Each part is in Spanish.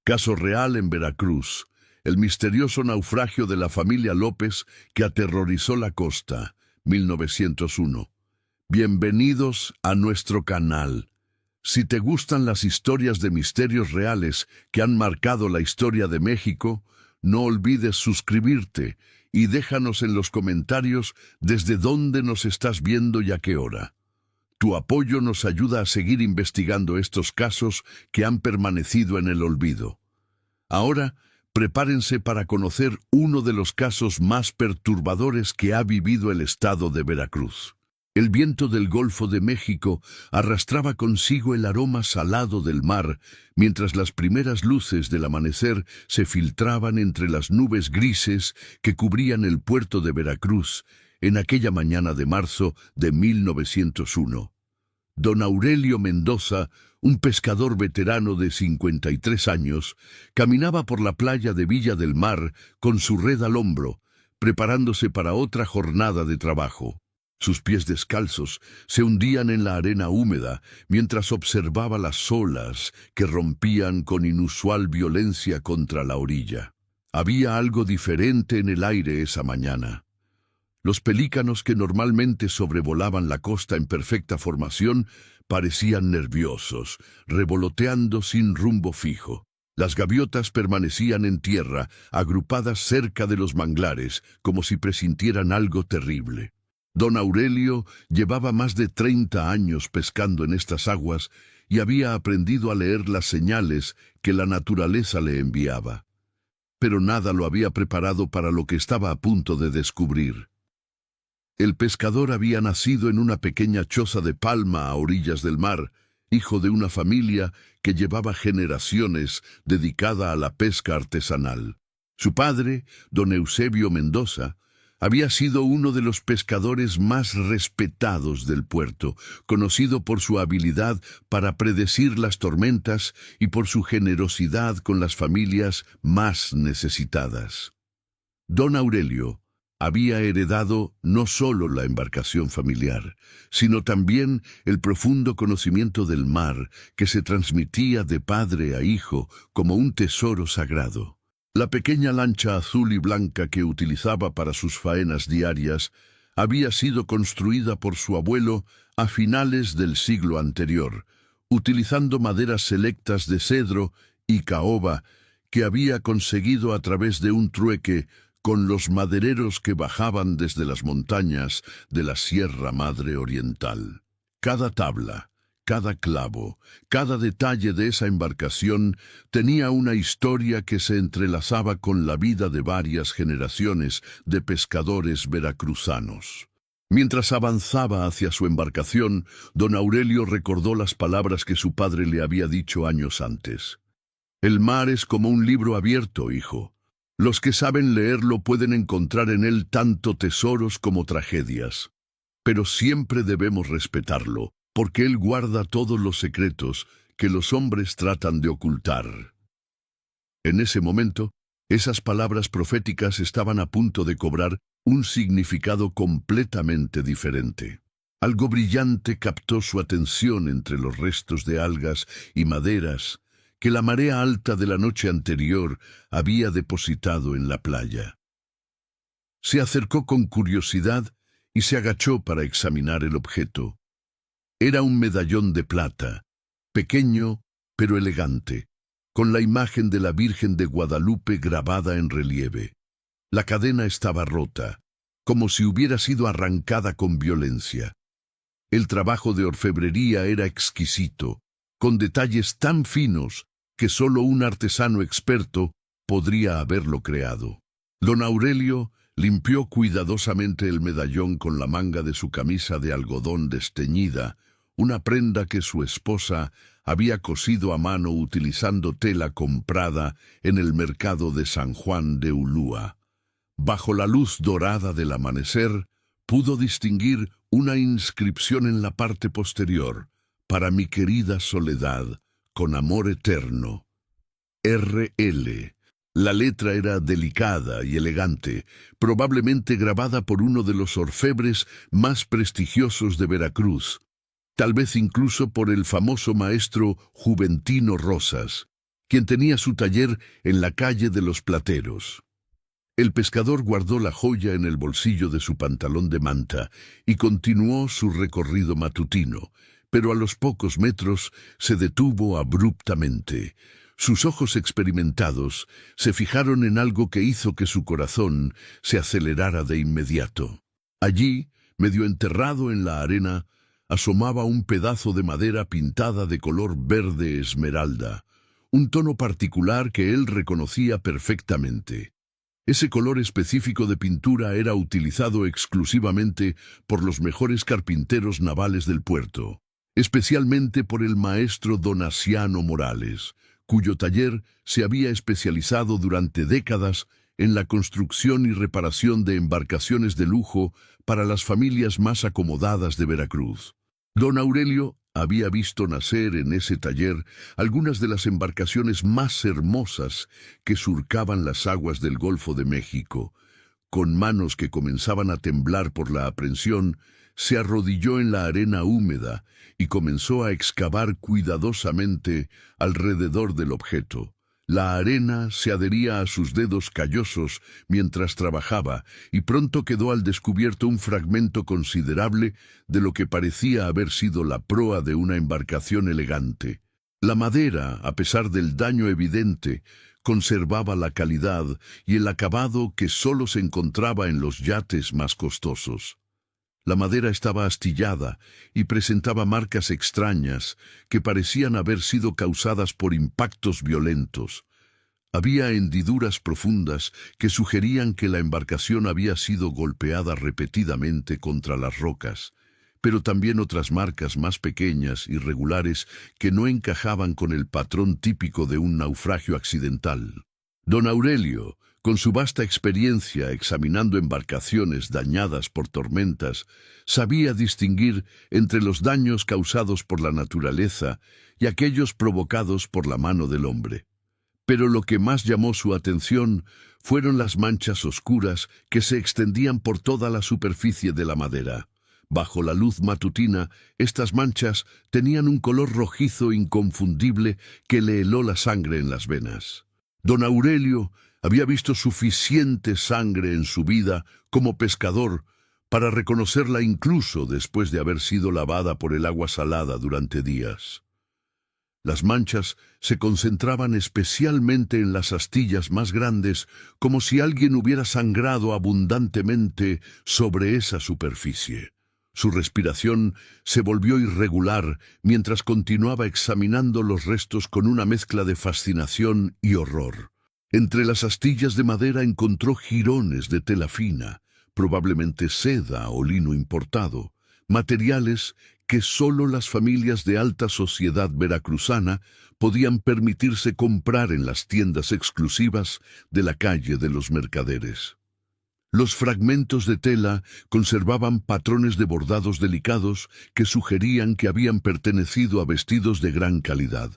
Caso real en Veracruz. El misterioso naufragio de la familia López que aterrorizó la costa. 1901. Bienvenidos a nuestro canal. Si te gustan las historias de misterios reales que han marcado la historia de México, no olvides suscribirte y déjanos en los comentarios desde dónde nos estás viendo y a qué hora. Tu apoyo nos ayuda a seguir investigando estos casos que han permanecido en el olvido. Ahora, prepárense para conocer uno de los casos más perturbadores que ha vivido el estado de Veracruz. El viento del Golfo de México arrastraba consigo el aroma salado del mar, mientras las primeras luces del amanecer se filtraban entre las nubes grises que cubrían el puerto de Veracruz en aquella mañana de marzo de 1901. Don Aurelio Mendoza, un pescador veterano de 53 años, caminaba por la playa de Villa del Mar con su red al hombro, preparándose para otra jornada de trabajo. Sus pies descalzos se hundían en la arena húmeda mientras observaba las olas que rompían con inusual violencia contra la orilla. Había algo diferente en el aire esa mañana. Los pelícanos que normalmente sobrevolaban la costa en perfecta formación parecían nerviosos, revoloteando sin rumbo fijo. Las gaviotas permanecían en tierra, agrupadas cerca de los manglares, como si presintieran algo terrible. Don Aurelio llevaba más de 30 años pescando en estas aguas y había aprendido a leer las señales que la naturaleza le enviaba. Pero nada lo había preparado para lo que estaba a punto de descubrir. El pescador había nacido en una pequeña choza de palma a orillas del mar, hijo de una familia que llevaba generaciones dedicada a la pesca artesanal. Su padre, don Eusebio Mendoza, había sido uno de los pescadores más respetados del puerto, conocido por su habilidad para predecir las tormentas y por su generosidad con las familias más necesitadas. Don Aurelio había heredado no solo la embarcación familiar, sino también el profundo conocimiento del mar que se transmitía de padre a hijo como un tesoro sagrado. La pequeña lancha azul y blanca que utilizaba para sus faenas diarias había sido construida por su abuelo a finales del siglo anterior, utilizando maderas selectas de cedro y caoba que había conseguido a través de un trueque con los madereros que bajaban desde las montañas de la Sierra Madre Oriental. Cada tabla, cada clavo, cada detalle de esa embarcación tenía una historia que se entrelazaba con la vida de varias generaciones de pescadores veracruzanos. Mientras avanzaba hacia su embarcación, don Aurelio recordó las palabras que su padre le había dicho años antes. «El mar es como un libro abierto, hijo. Los que saben leerlo pueden encontrar en él tanto tesoros como tragedias. Pero siempre debemos respetarlo, porque él guarda todos los secretos que los hombres tratan de ocultar». En ese momento, esas palabras proféticas estaban a punto de cobrar un significado completamente diferente. Algo brillante captó su atención entre los restos de algas y maderas que la marea alta de la noche anterior había depositado en la playa. Se acercó con curiosidad y se agachó para examinar el objeto. Era un medallón de plata, pequeño pero elegante, con la imagen de la Virgen de Guadalupe grabada en relieve. La cadena estaba rota, como si hubiera sido arrancada con violencia. El trabajo de orfebrería era exquisito, con detalles tan finos que solo un artesano experto podría haberlo creado. Don Aurelio limpió cuidadosamente el medallón con la manga de su camisa de algodón desteñida, una prenda que su esposa había cosido a mano utilizando tela comprada en el mercado de San Juan de Ulúa. Bajo la luz dorada del amanecer, pudo distinguir una inscripción en la parte posterior: «Para mi querida Soledad, con amor eterno. R.L.». La letra era delicada y elegante, probablemente grabada por uno de los orfebres más prestigiosos de Veracruz, tal vez incluso por el famoso maestro Juventino Rosas. quien tenía su taller en la calle de los Plateros. El pescador guardó la joya en el bolsillo de su pantalón de manta y continuó su recorrido matutino, pero a los pocos metros se detuvo abruptamente. Sus ojos experimentados se fijaron en algo que hizo que su corazón se acelerara de inmediato. Allí, medio enterrado en la arena, asomaba un pedazo de madera pintada de color verde esmeralda, un tono particular que él reconocía perfectamente. Ese color específico de pintura era utilizado exclusivamente por los mejores carpinteros navales del puerto, especialmente por el maestro Donaciano Morales, cuyo taller se había especializado durante décadas en la construcción y reparación de embarcaciones de lujo para las familias más acomodadas de Veracruz. Don Aurelio había visto nacer en ese taller algunas de las embarcaciones más hermosas que surcaban las aguas del Golfo de México. Con manos que comenzaban a temblar por la aprensión, se arrodilló en la arena húmeda y comenzó a excavar cuidadosamente alrededor del objeto. La arena se adhería a sus dedos callosos mientras trabajaba y pronto quedó al descubierto un fragmento considerable de lo que parecía haber sido la proa de una embarcación elegante. La madera, a pesar del daño evidente, conservaba la calidad y el acabado que solo se encontraba en los yates más costosos. La madera estaba astillada y presentaba marcas extrañas que parecían haber sido causadas por impactos violentos. Había hendiduras profundas que sugerían que la embarcación había sido golpeada repetidamente contra las rocas, pero también otras marcas más pequeñas y regulares que no encajaban con el patrón típico de un naufragio accidental. Don Aurelio, con su vasta experiencia examinando embarcaciones dañadas por tormentas, sabía distinguir entre los daños causados por la naturaleza y aquellos provocados por la mano del hombre. Pero lo que más llamó su atención fueron las manchas oscuras que se extendían por toda la superficie de la madera. Bajo la luz matutina, estas manchas tenían un color rojizo inconfundible que le heló la sangre en las venas. Don Aurelio había visto suficiente sangre en su vida como pescador para reconocerla incluso después de haber sido lavada por el agua salada durante días. Las manchas se concentraban especialmente en las astillas más grandes, como si alguien hubiera sangrado abundantemente sobre esa superficie. Su respiración se volvió irregular mientras continuaba examinando los restos con una mezcla de fascinación y horror. Entre las astillas de madera encontró jirones de tela fina, probablemente seda o lino importado, materiales que solo las familias de alta sociedad veracruzana podían permitirse comprar en las tiendas exclusivas de la calle de los mercaderes. Los fragmentos de tela conservaban patrones de bordados delicados que sugerían que habían pertenecido a vestidos de gran calidad.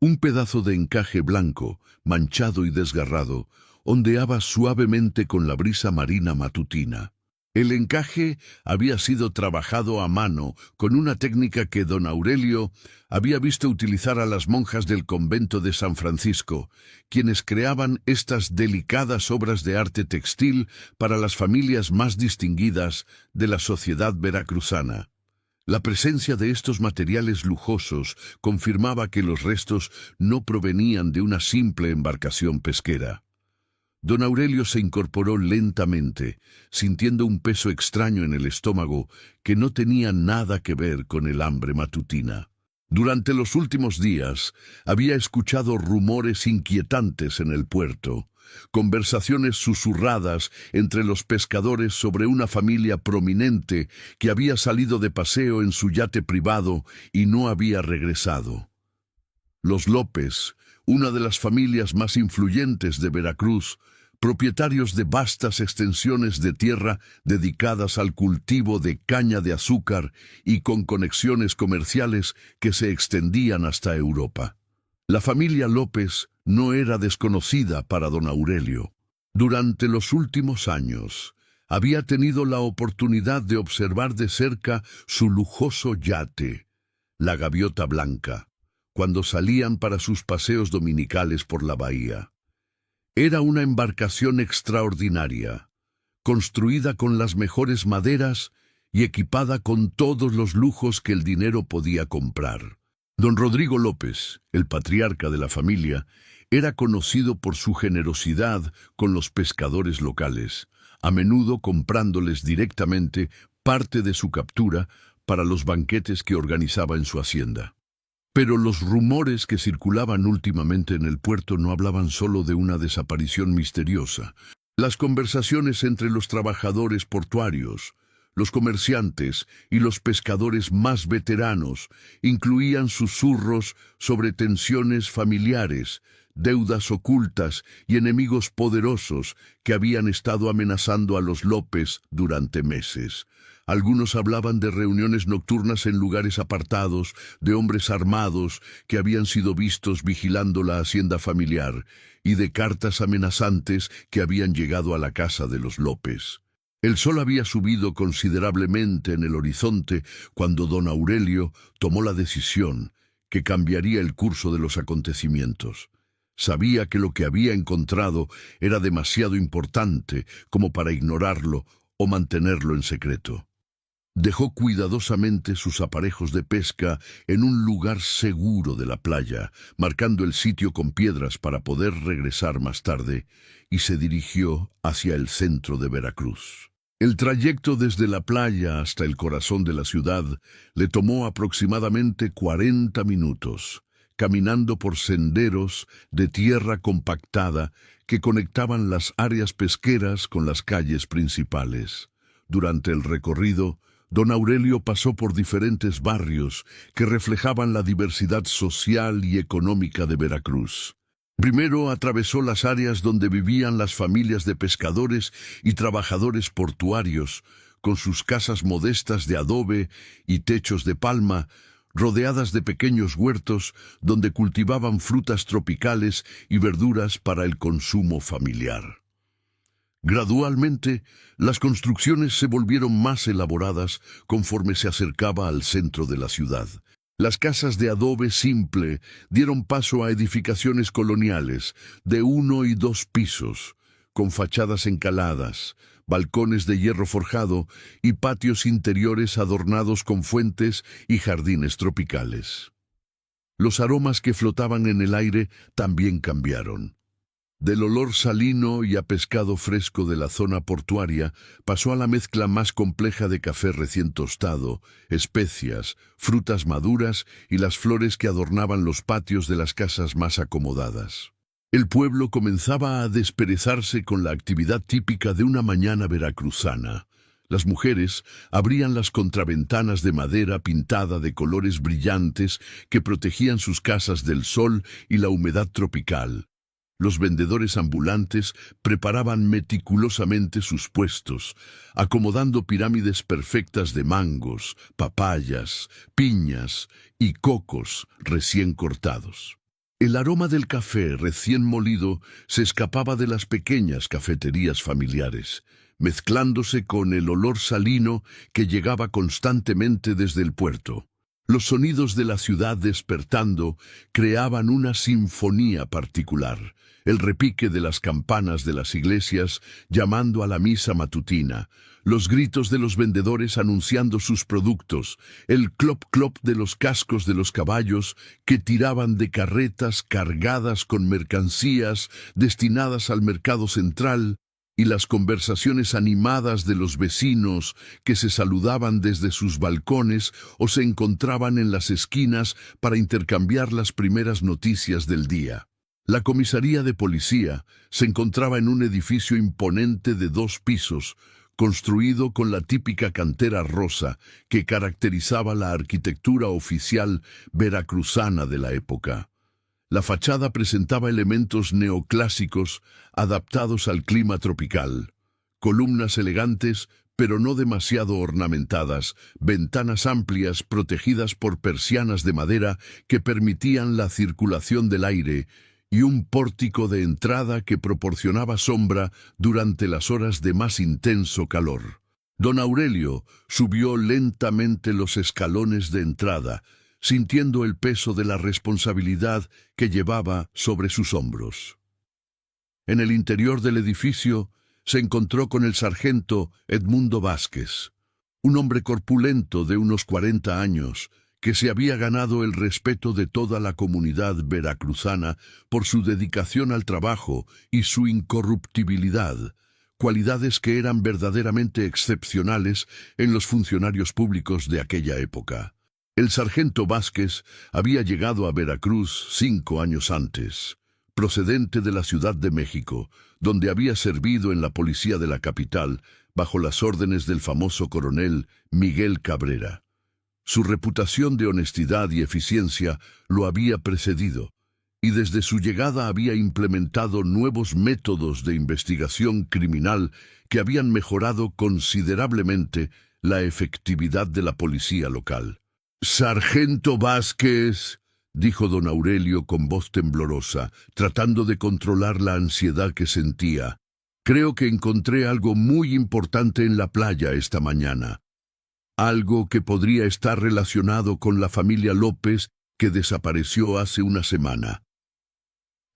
Un pedazo de encaje blanco, manchado y desgarrado, ondeaba suavemente con la brisa marina matutina. El encaje había sido trabajado a mano con una técnica que don Aurelio había visto utilizar a las monjas del convento de San Francisco, quienes creaban estas delicadas obras de arte textil para las familias más distinguidas de la sociedad veracruzana. La presencia de estos materiales lujosos confirmaba que los restos no provenían de una simple embarcación pesquera. Don Aurelio se incorporó lentamente, sintiendo un peso extraño en el estómago que no tenía nada que ver con el hambre matutina. Durante los últimos días había escuchado rumores inquietantes en el puerto, conversaciones susurradas entre los pescadores sobre una familia prominente que había salido de paseo en su yate privado y no había regresado. Los López, una de las familias más influyentes de Veracruz, propietarios de vastas extensiones de tierra dedicadas al cultivo de caña de azúcar y con conexiones comerciales que se extendían hasta Europa. La familia López no era desconocida para don Aurelio. Durante los últimos años, había tenido la oportunidad de observar de cerca su lujoso yate, la Gaviota Blanca, cuando salían para sus paseos dominicales por la bahía. Era una embarcación extraordinaria, construida con las mejores maderas y equipada con todos los lujos que el dinero podía comprar. Don Rodrigo López, el patriarca de la familia, era conocido por su generosidad con los pescadores locales, a menudo comprándoles directamente parte de su captura para los banquetes que organizaba en su hacienda. Pero los rumores que circulaban últimamente en el puerto no hablaban solo de una desaparición misteriosa. Las conversaciones entre los trabajadores portuarios, los comerciantes y los pescadores más veteranos incluían susurros sobre tensiones familiares, deudas ocultas y enemigos poderosos que habían estado amenazando a los López durante meses. Algunos hablaban de reuniones nocturnas en lugares apartados, de hombres armados que habían sido vistos vigilando la hacienda familiar y de cartas amenazantes que habían llegado a la casa de los López. El sol había subido considerablemente en el horizonte cuando don Aurelio tomó la decisión que cambiaría el curso de los acontecimientos. Sabía que lo que había encontrado era demasiado importante como para ignorarlo o mantenerlo en secreto. Dejó cuidadosamente sus aparejos de pesca en un lugar seguro de la playa, marcando el sitio con piedras para poder regresar más tarde, y se dirigió hacia el centro de Veracruz. El trayecto desde la playa hasta el corazón de la ciudad le tomó aproximadamente 40 minutos, caminando por senderos de tierra compactada que conectaban las áreas pesqueras con las calles principales. Durante el recorrido, don Aurelio pasó por diferentes barrios que reflejaban la diversidad social y económica de Veracruz. Primero atravesó las áreas donde vivían las familias de pescadores y trabajadores portuarios, con sus casas modestas de adobe y techos de palma, rodeadas de pequeños huertos donde cultivaban frutas tropicales y verduras para el consumo familiar. Gradualmente, las construcciones se volvieron más elaboradas conforme se acercaba al centro de la ciudad. Las casas de adobe simple dieron paso a edificaciones coloniales de 1 y 2 pisos, con fachadas encaladas, balcones de hierro forjado y patios interiores adornados con fuentes y jardines tropicales. Los aromas que flotaban en el aire también cambiaron. Del olor salino y a pescado fresco de la zona portuaria pasó a la mezcla más compleja de café recién tostado, especias, frutas maduras y las flores que adornaban los patios de las casas más acomodadas. El pueblo comenzaba a desperezarse con la actividad típica de una mañana veracruzana. Las mujeres abrían las contraventanas de madera pintada de colores brillantes que protegían sus casas del sol y la humedad tropical. Los vendedores ambulantes preparaban meticulosamente sus puestos, acomodando pirámides perfectas de mangos, papayas, piñas y cocos recién cortados. El aroma del café recién molido se escapaba de las pequeñas cafeterías familiares, mezclándose con el olor salino que llegaba constantemente desde el puerto. Los sonidos de la ciudad despertando creaban una sinfonía particular, el repique de las campanas de las iglesias llamando a la misa matutina, los gritos de los vendedores anunciando sus productos, el clop-clop de los cascos de los caballos que tiraban de carretas cargadas con mercancías destinadas al mercado central, y las conversaciones animadas de los vecinos que se saludaban desde sus balcones o se encontraban en las esquinas para intercambiar las primeras noticias del día. La comisaría de policía se encontraba en un edificio imponente de 2 pisos, construido con la típica cantera rosa que caracterizaba la arquitectura oficial veracruzana de la época. La fachada presentaba elementos neoclásicos adaptados al clima tropical, columnas elegantes pero no demasiado ornamentadas, ventanas amplias protegidas por persianas de madera que permitían la circulación del aire y un pórtico de entrada que proporcionaba sombra durante las horas de más intenso calor. Don Aurelio subió lentamente los escalones de entrada, sintiendo el peso de la responsabilidad que llevaba sobre sus hombros. En el interior del edificio se encontró con el sargento Edmundo Vázquez, un hombre corpulento de unos 40 años, que se había ganado el respeto de toda la comunidad veracruzana por su dedicación al trabajo y su incorruptibilidad, cualidades que eran verdaderamente excepcionales en los funcionarios públicos de aquella época. El sargento Vázquez había llegado a Veracruz 5 años antes, procedente de la Ciudad de México, donde había servido en la policía de la capital bajo las órdenes del famoso coronel Miguel Cabrera. Su reputación de honestidad y eficiencia lo había precedido, y desde su llegada había implementado nuevos métodos de investigación criminal que habían mejorado considerablemente la efectividad de la policía local. «Sargento Vázquez», dijo don Aurelio con voz temblorosa, tratando de controlar la ansiedad que sentía, «creo que encontré algo muy importante en la playa esta mañana. Algo que podría estar relacionado con la familia López que desapareció hace una semana».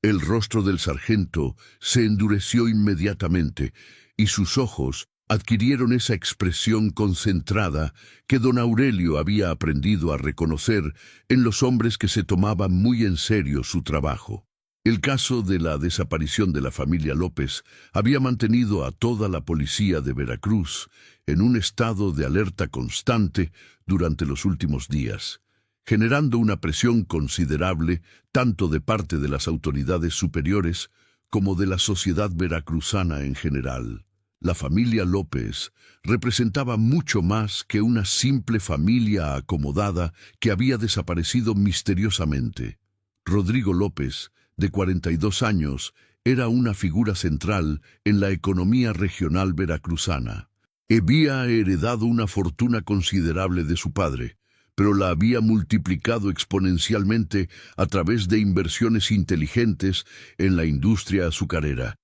El rostro del sargento se endureció inmediatamente y sus ojos adquirieron esa expresión concentrada que don Aurelio había aprendido a reconocer en los hombres que se tomaban muy en serio su trabajo. El caso de la desaparición de la familia López había mantenido a toda la policía de Veracruz en un estado de alerta constante durante los últimos días, generando una presión considerable tanto de parte de las autoridades superiores como de la sociedad veracruzana en general. La familia López representaba mucho más que una simple familia acomodada que había desaparecido misteriosamente. Rodrigo López, de 42 años, era una figura central en la economía regional veracruzana. Había heredado una fortuna considerable de su padre, pero la había multiplicado exponencialmente a través de inversiones inteligentes en la industria azucarera,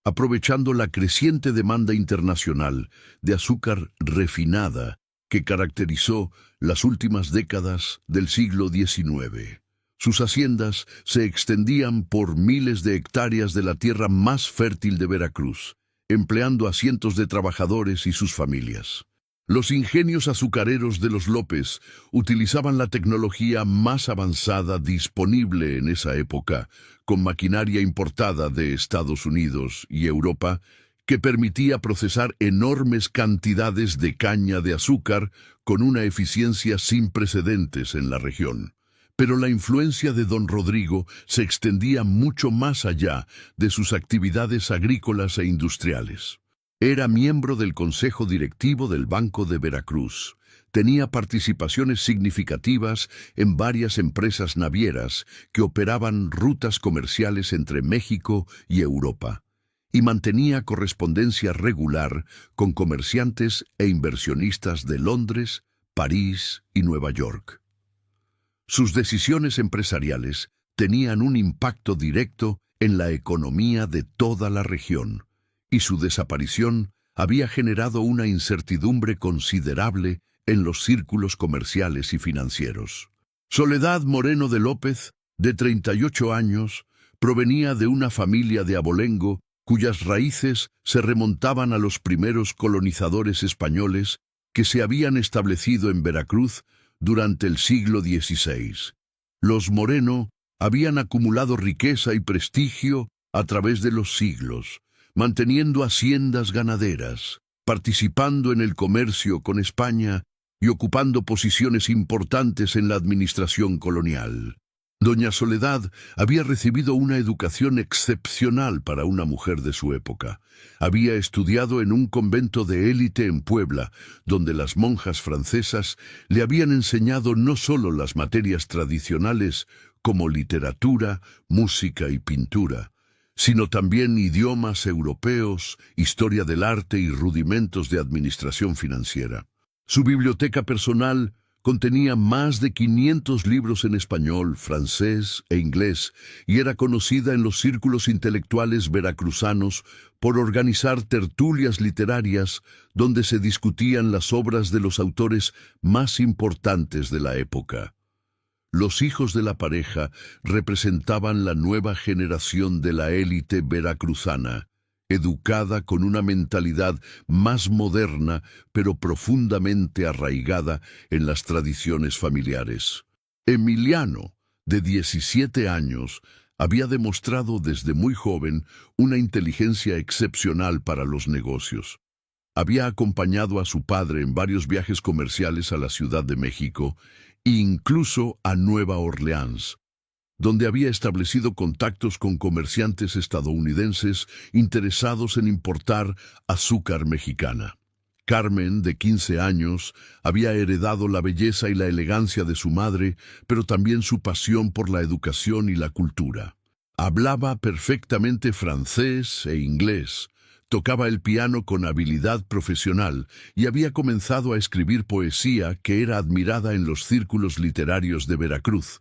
aprovechando la creciente demanda internacional de azúcar refinada que caracterizó las últimas décadas del siglo XIX. Sus haciendas se extendían por miles de hectáreas de la tierra más fértil de Veracruz, empleando a cientos de trabajadores y sus familias. Los ingenios azucareros de los López utilizaban la tecnología más avanzada disponible en esa época, con maquinaria importada de Estados Unidos y Europa, que permitía procesar enormes cantidades de caña de azúcar con una eficiencia sin precedentes en la región. Pero la influencia de don Rodrigo se extendía mucho más allá de sus actividades agrícolas e industriales. Era miembro del Consejo Directivo del Banco de Veracruz. Tenía participaciones significativas en varias empresas navieras que operaban rutas comerciales entre México y Europa, y mantenía correspondencia regular con comerciantes e inversionistas de Londres, París y Nueva York. Sus decisiones empresariales tenían un impacto directo en la economía de toda la región, y su desaparición había generado una incertidumbre considerable en los círculos comerciales y financieros. Soledad Moreno de López, de 38 años, provenía de una familia de abolengo cuyas raíces se remontaban a los primeros colonizadores españoles que se habían establecido en Veracruz durante el siglo XVI. Los Moreno habían acumulado riqueza y prestigio a través de los siglos, manteniendo haciendas ganaderas, participando en el comercio con España y ocupando posiciones importantes en la administración colonial. Doña Soledad había recibido una educación excepcional para una mujer de su época. Había estudiado en un convento de élite en Puebla, donde las monjas francesas le habían enseñado no solo las materias tradicionales como literatura, música y pintura, sino también idiomas europeos, historia del arte y rudimentos de administración financiera. Su biblioteca personal contenía más de 500 libros en español, francés e inglés, y era conocida en los círculos intelectuales veracruzanos por organizar tertulias literarias donde se discutían las obras de los autores más importantes de la época. Los hijos de la pareja representaban la nueva generación de la élite veracruzana, educada con una mentalidad más moderna, pero profundamente arraigada en las tradiciones familiares. Emiliano, de 17 años, había demostrado desde muy joven una inteligencia excepcional para los negocios. Había acompañado a su padre en varios viajes comerciales a la Ciudad de México e incluso a Nueva Orleans, donde había establecido contactos con comerciantes estadounidenses interesados en importar azúcar mexicana. Carmen, de 15 años, había heredado la belleza y la elegancia de su madre, pero también su pasión por la educación y la cultura. Hablaba perfectamente francés e inglés, tocaba el piano con habilidad profesional y había comenzado a escribir poesía que era admirada en los círculos literarios de Veracruz.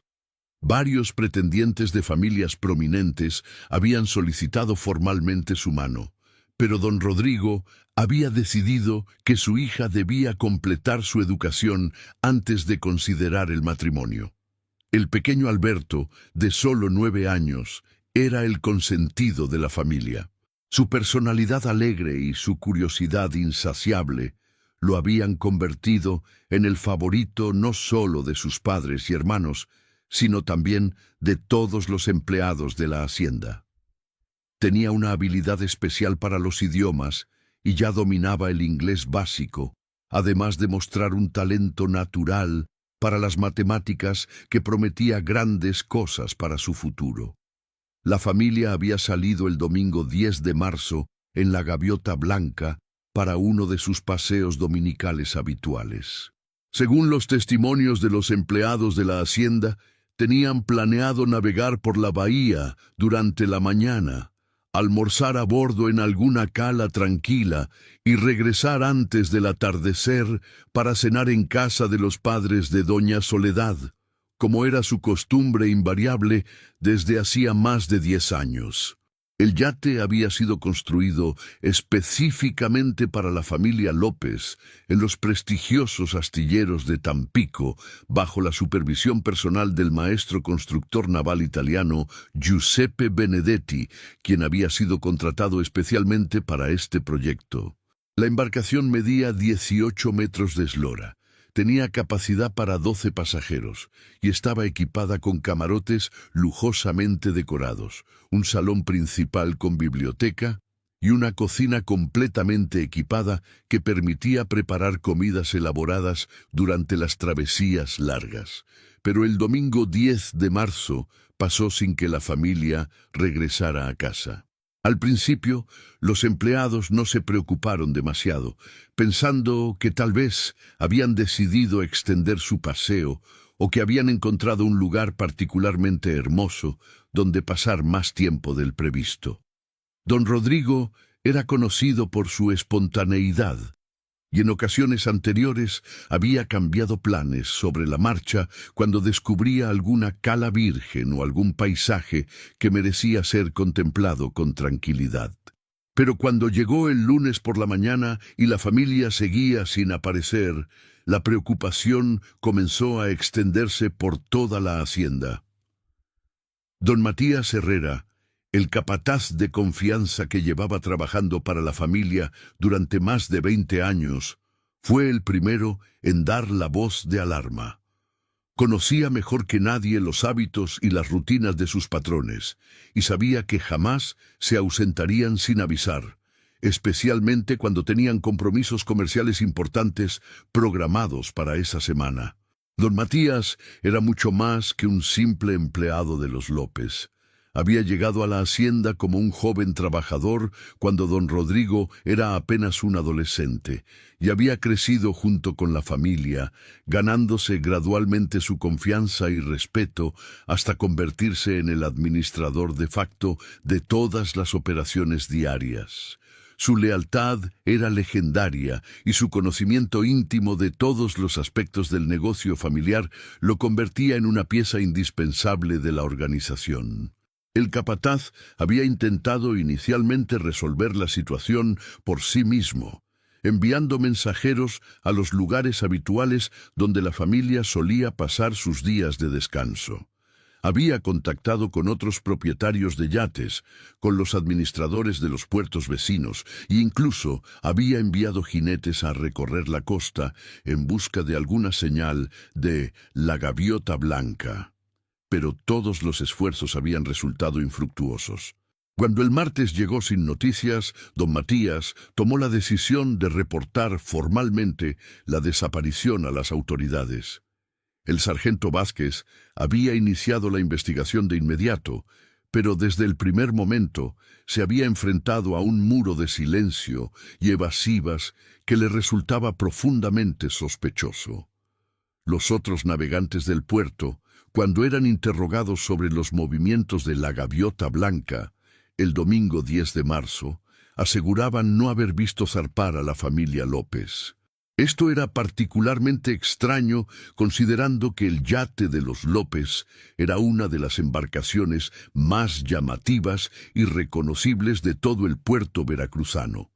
Varios pretendientes de familias prominentes habían solicitado formalmente su mano, pero don Rodrigo había decidido que su hija debía completar su educación antes de considerar el matrimonio. El pequeño Alberto, de solo 9 años, era el consentido de la familia. Su personalidad alegre y su curiosidad insaciable lo habían convertido en el favorito no solo de sus padres y hermanos, sino también de todos los empleados de la hacienda. Tenía una habilidad especial para los idiomas y ya dominaba el inglés básico, además de mostrar un talento natural para las matemáticas que prometía grandes cosas para su futuro. La familia había salido el domingo 10 de marzo en la Gaviota Blanca para uno de sus paseos dominicales habituales. Según los testimonios de los empleados de la hacienda, tenían planeado navegar por la bahía durante la mañana, almorzar a bordo en alguna cala tranquila y regresar antes del atardecer para cenar en casa de los padres de doña Soledad, como era su costumbre invariable desde hacía más de 10 años. El yate había sido construido específicamente para la familia López en los prestigiosos astilleros de Tampico, bajo la supervisión personal del maestro constructor naval italiano Giuseppe Benedetti, quien había sido contratado especialmente para este proyecto. La embarcación medía 18 metros de eslora. Tenía capacidad para 12 pasajeros y estaba equipada con camarotes lujosamente decorados, un salón principal con biblioteca y una cocina completamente equipada que permitía preparar comidas elaboradas durante las travesías largas. Pero el domingo 10 de marzo pasó sin que la familia regresara a casa. Al principio, los empleados no se preocuparon demasiado, pensando que tal vez habían decidido extender su paseo o que habían encontrado un lugar particularmente hermoso donde pasar más tiempo del previsto. Don Rodrigo era conocido por su espontaneidad, y en ocasiones anteriores había cambiado planes sobre la marcha cuando descubría alguna cala virgen o algún paisaje que merecía ser contemplado con tranquilidad. Pero cuando llegó el lunes por la mañana y la familia seguía sin aparecer, la preocupación comenzó a extenderse por toda la hacienda. Don Matías Herrera, el capataz de confianza que llevaba trabajando para la familia durante más de 20 años, fue el primero en dar la voz de alarma. Conocía mejor que nadie los hábitos y las rutinas de sus patrones, y sabía que jamás se ausentarían sin avisar, especialmente cuando tenían compromisos comerciales importantes programados para esa semana. Don Matías era mucho más que un simple empleado de los López. Había llegado a la hacienda como un joven trabajador cuando don Rodrigo era apenas un adolescente y había crecido junto con la familia, ganándose gradualmente su confianza y respeto hasta convertirse en el administrador de facto de todas las operaciones diarias. Su lealtad era legendaria y su conocimiento íntimo de todos los aspectos del negocio familiar lo convertía en una pieza indispensable de la organización. El capataz había intentado inicialmente resolver la situación por sí mismo. enviando mensajeros a los lugares habituales donde la familia solía pasar sus días de descanso. Había contactado con otros propietarios de yates, con los administradores de los puertos vecinos, e incluso había enviado jinetes a recorrer la costa en busca de alguna señal de la gaviota blanca. Pero todos los esfuerzos habían resultado infructuosos. Cuando el martes llegó sin noticias, don Matías tomó la decisión de reportar formalmente la desaparición a las autoridades. El sargento Vázquez había iniciado la investigación de inmediato, pero desde el primer momento se había enfrentado a un muro de silencio y evasivas que le resultaba profundamente sospechoso. Los otros navegantes del puerto, cuando eran interrogados sobre los movimientos de la gaviota blanca, el domingo 10 de marzo, aseguraban no haber visto zarpar a la familia López. Esto era particularmente extraño considerando que el yate de los López era una de las embarcaciones más llamativas y reconocibles de todo el puerto veracruzano.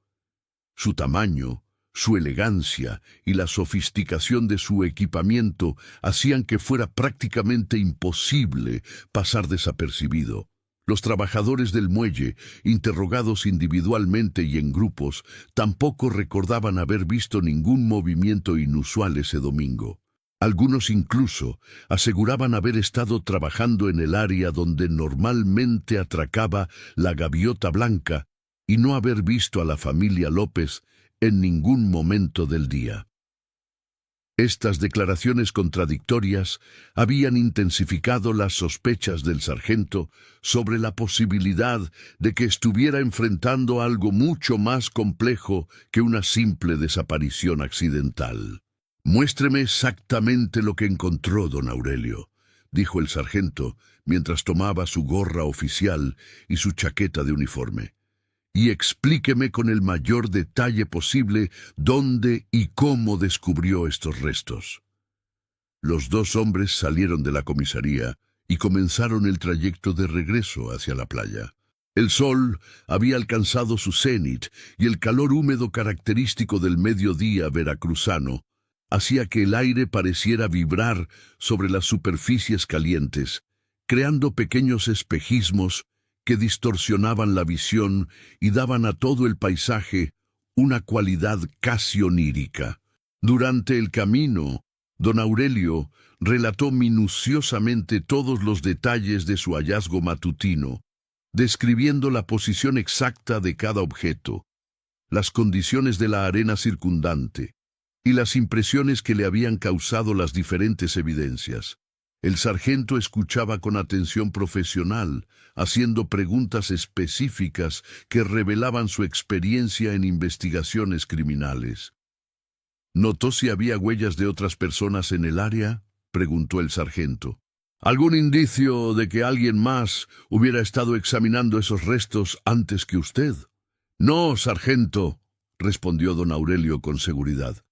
Su tamaño, su elegancia y la sofisticación de su equipamiento hacían que fuera prácticamente imposible pasar desapercibido. Los trabajadores del muelle, interrogados individualmente y en grupos, tampoco recordaban haber visto ningún movimiento inusual ese domingo. Algunos incluso aseguraban haber estado trabajando en el área donde normalmente atracaba la gaviota blanca y no haber visto a la familia López en ningún momento del día. Estas declaraciones contradictorias habían intensificado las sospechas del sargento sobre la posibilidad de que estuviera enfrentando algo mucho más complejo que una simple desaparición accidental. «Muéstreme exactamente lo que encontró, don Aurelio», dijo el sargento mientras tomaba su gorra oficial y su chaqueta de uniforme. «Y explíqueme con el mayor detalle posible dónde y cómo descubrió estos restos». Los dos hombres salieron de la comisaría y comenzaron el trayecto de regreso hacia la playa. El sol había alcanzado su cenit y el calor húmedo característico del mediodía veracruzano hacía que el aire pareciera vibrar sobre las superficies calientes, creando pequeños espejismos que distorsionaban la visión y daban a todo el paisaje una cualidad casi onírica. Durante el camino, don Aurelio relató minuciosamente todos los detalles de su hallazgo matutino, describiendo la posición exacta de cada objeto, las condiciones de la arena circundante y las impresiones que le habían causado las diferentes evidencias. El sargento escuchaba con atención profesional, haciendo preguntas específicas que revelaban su experiencia en investigaciones criminales. «¿Notó si había huellas de otras personas en el área?», preguntó el sargento. «¿Algún indicio de que alguien más hubiera estado examinando esos restos antes que usted?» «No, sargento», respondió don Aurelio con seguridad.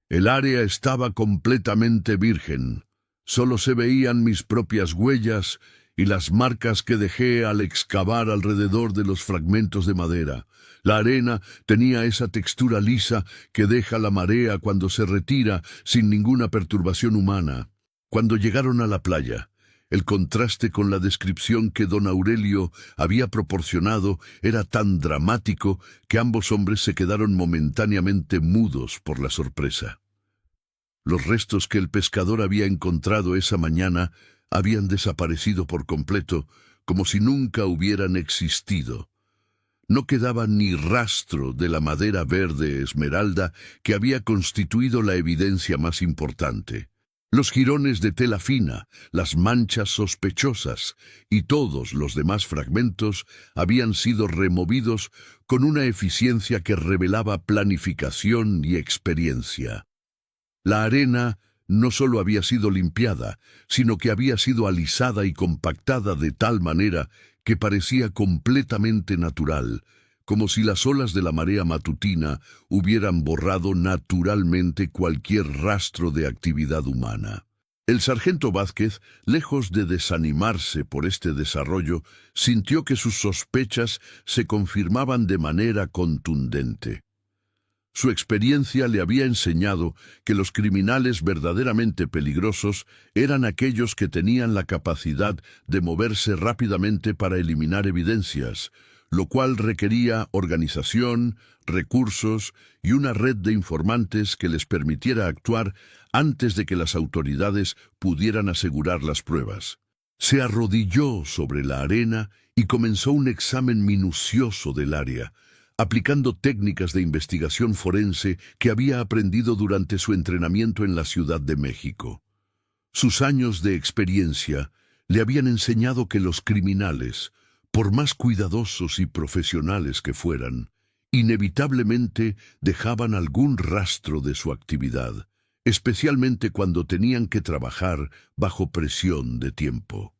«El área estaba completamente virgen. Solo se veían mis propias huellas y las marcas que dejé al excavar alrededor de los fragmentos de madera. La arena tenía esa textura lisa que deja la marea cuando se retira sin ninguna perturbación humana. Cuando llegaron a la playa, el contraste con la descripción que don Aurelio había proporcionado era tan dramático que ambos hombres se quedaron momentáneamente mudos por la sorpresa. Los restos que el pescador había encontrado esa mañana habían desaparecido por completo, como si nunca hubieran existido. No quedaba ni rastro de la madera verde esmeralda que había constituido la evidencia más importante. Los jirones de tela fina, las manchas sospechosas y todos los demás fragmentos habían sido removidos con una eficiencia que revelaba planificación y experiencia. La arena no solo había sido limpiada, sino que había sido alisada y compactada de tal manera que parecía completamente natural, como si las olas de la marea matutina hubieran borrado naturalmente cualquier rastro de actividad humana. El sargento Vázquez, lejos de desanimarse por este desarrollo, sintió que sus sospechas se confirmaban de manera contundente. Su experiencia le había enseñado que los criminales verdaderamente peligrosos eran aquellos que tenían la capacidad de moverse rápidamente para eliminar evidencias, lo cual requería organización, recursos y una red de informantes que les permitiera actuar antes de que las autoridades pudieran asegurar las pruebas. Se arrodilló sobre la arena y comenzó un examen minucioso del área, aplicando técnicas de investigación forense que había aprendido durante su entrenamiento en la Ciudad de México. Sus años de experiencia le habían enseñado que los criminales, por más cuidadosos y profesionales que fueran, inevitablemente dejaban algún rastro de su actividad, especialmente cuando tenían que trabajar bajo presión de tiempo.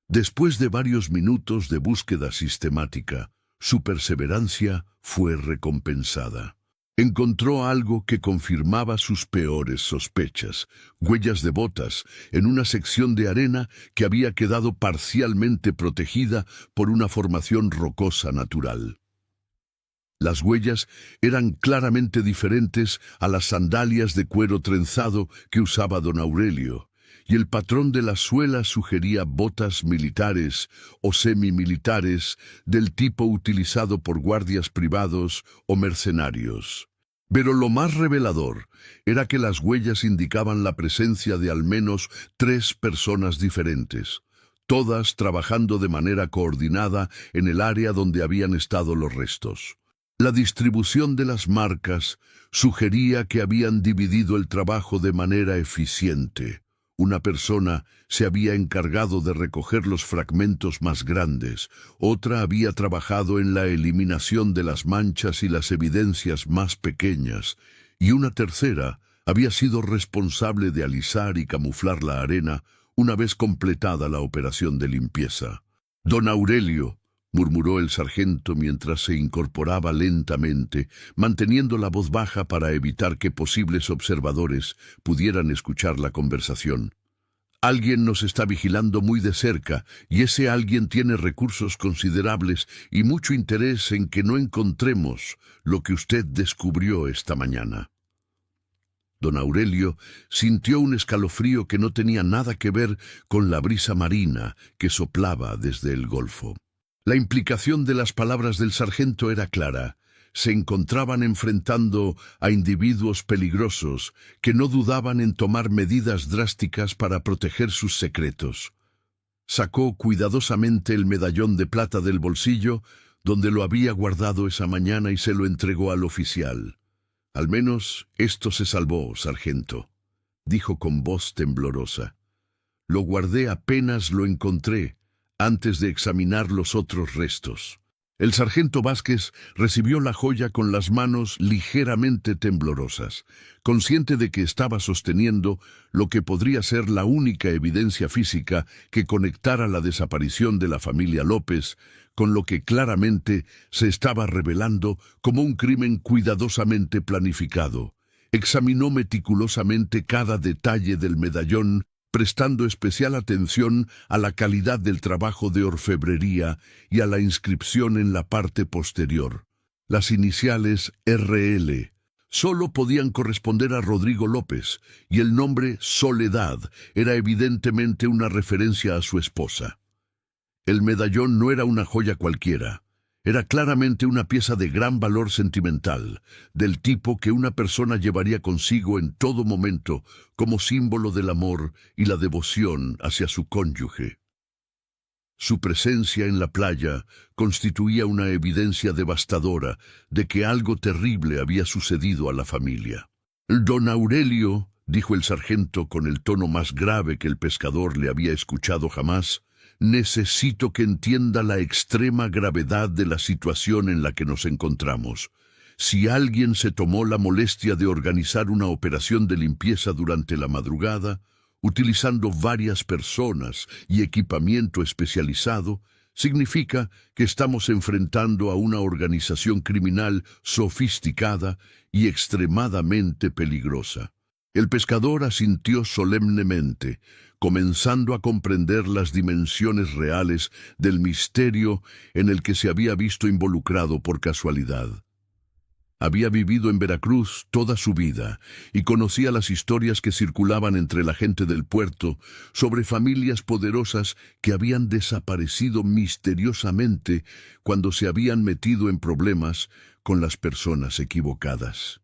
Después de varios minutos de búsqueda sistemática, su perseverancia fue recompensada. Encontró algo que confirmaba sus peores sospechas: huellas de botas en una sección de arena que había quedado parcialmente protegida por una formación rocosa natural. Las huellas eran claramente diferentes a las sandalias de cuero trenzado que usaba don Aurelio, y el patrón de la suela sugería botas militares o semimilitares del tipo utilizado por guardias privados o mercenarios. Pero lo más revelador era que las huellas indicaban la presencia de al menos 3 personas diferentes, todas trabajando de manera coordinada en el área donde habían estado los restos. La distribución de las marcas sugería que habían dividido el trabajo de manera eficiente. Una persona se había encargado de recoger los fragmentos más grandes, otra había trabajado en la eliminación de las manchas y las evidencias más pequeñas, y una tercera había sido responsable de alisar y camuflar la arena una vez completada la operación de limpieza. «Don Aurelio», murmuró el sargento mientras se incorporaba lentamente, manteniendo la voz baja para evitar que posibles observadores pudieran escuchar la conversación. «Alguien nos está vigilando muy de cerca, y ese alguien tiene recursos considerables y mucho interés en que no encontremos lo que usted descubrió esta mañana». Don Aurelio sintió un escalofrío que no tenía nada que ver con la brisa marina que soplaba desde el golfo. La implicación de las palabras del sargento era clara. Se encontraban enfrentando a individuos peligrosos que no dudaban en tomar medidas drásticas para proteger sus secretos. Sacó cuidadosamente el medallón de plata del bolsillo donde lo había guardado esa mañana y se lo entregó al oficial. «Al menos esto se salvó, sargento», dijo con voz temblorosa. «Lo guardé apenas lo encontré, antes de examinar los otros restos». El sargento Vázquez recibió la joya con las manos ligeramente temblorosas, consciente de que estaba sosteniendo lo que podría ser la única evidencia física que conectara la desaparición de la familia López con lo que claramente se estaba revelando como un crimen cuidadosamente planificado. Examinó meticulosamente cada detalle del medallón, prestando especial atención a la calidad del trabajo de orfebrería y a la inscripción en la parte posterior. Las iniciales RL solo podían corresponder a Rodrigo López, y el nombre Soledad era evidentemente una referencia a su esposa. El medallón no era una joya cualquiera. Era claramente una pieza de gran valor sentimental, del tipo que una persona llevaría consigo en todo momento como símbolo del amor y la devoción hacia su cónyuge. Su presencia en la playa constituía una evidencia devastadora de que algo terrible había sucedido a la familia. «Don Aurelio», dijo el sargento con el tono más grave que el pescador le había escuchado jamás, «necesito que entienda la extrema gravedad de la situación en la que nos encontramos. Si alguien se tomó la molestia de organizar una operación de limpieza durante la madrugada, utilizando varias personas y equipamiento especializado, significa que estamos enfrentando a una organización criminal sofisticada y extremadamente peligrosa». El pescador asintió solemnemente, comenzando a comprender las dimensiones reales del misterio en el que se había visto involucrado por casualidad. Había vivido en Veracruz toda su vida y conocía las historias que circulaban entre la gente del puerto sobre familias poderosas que habían desaparecido misteriosamente cuando se habían metido en problemas con las personas equivocadas.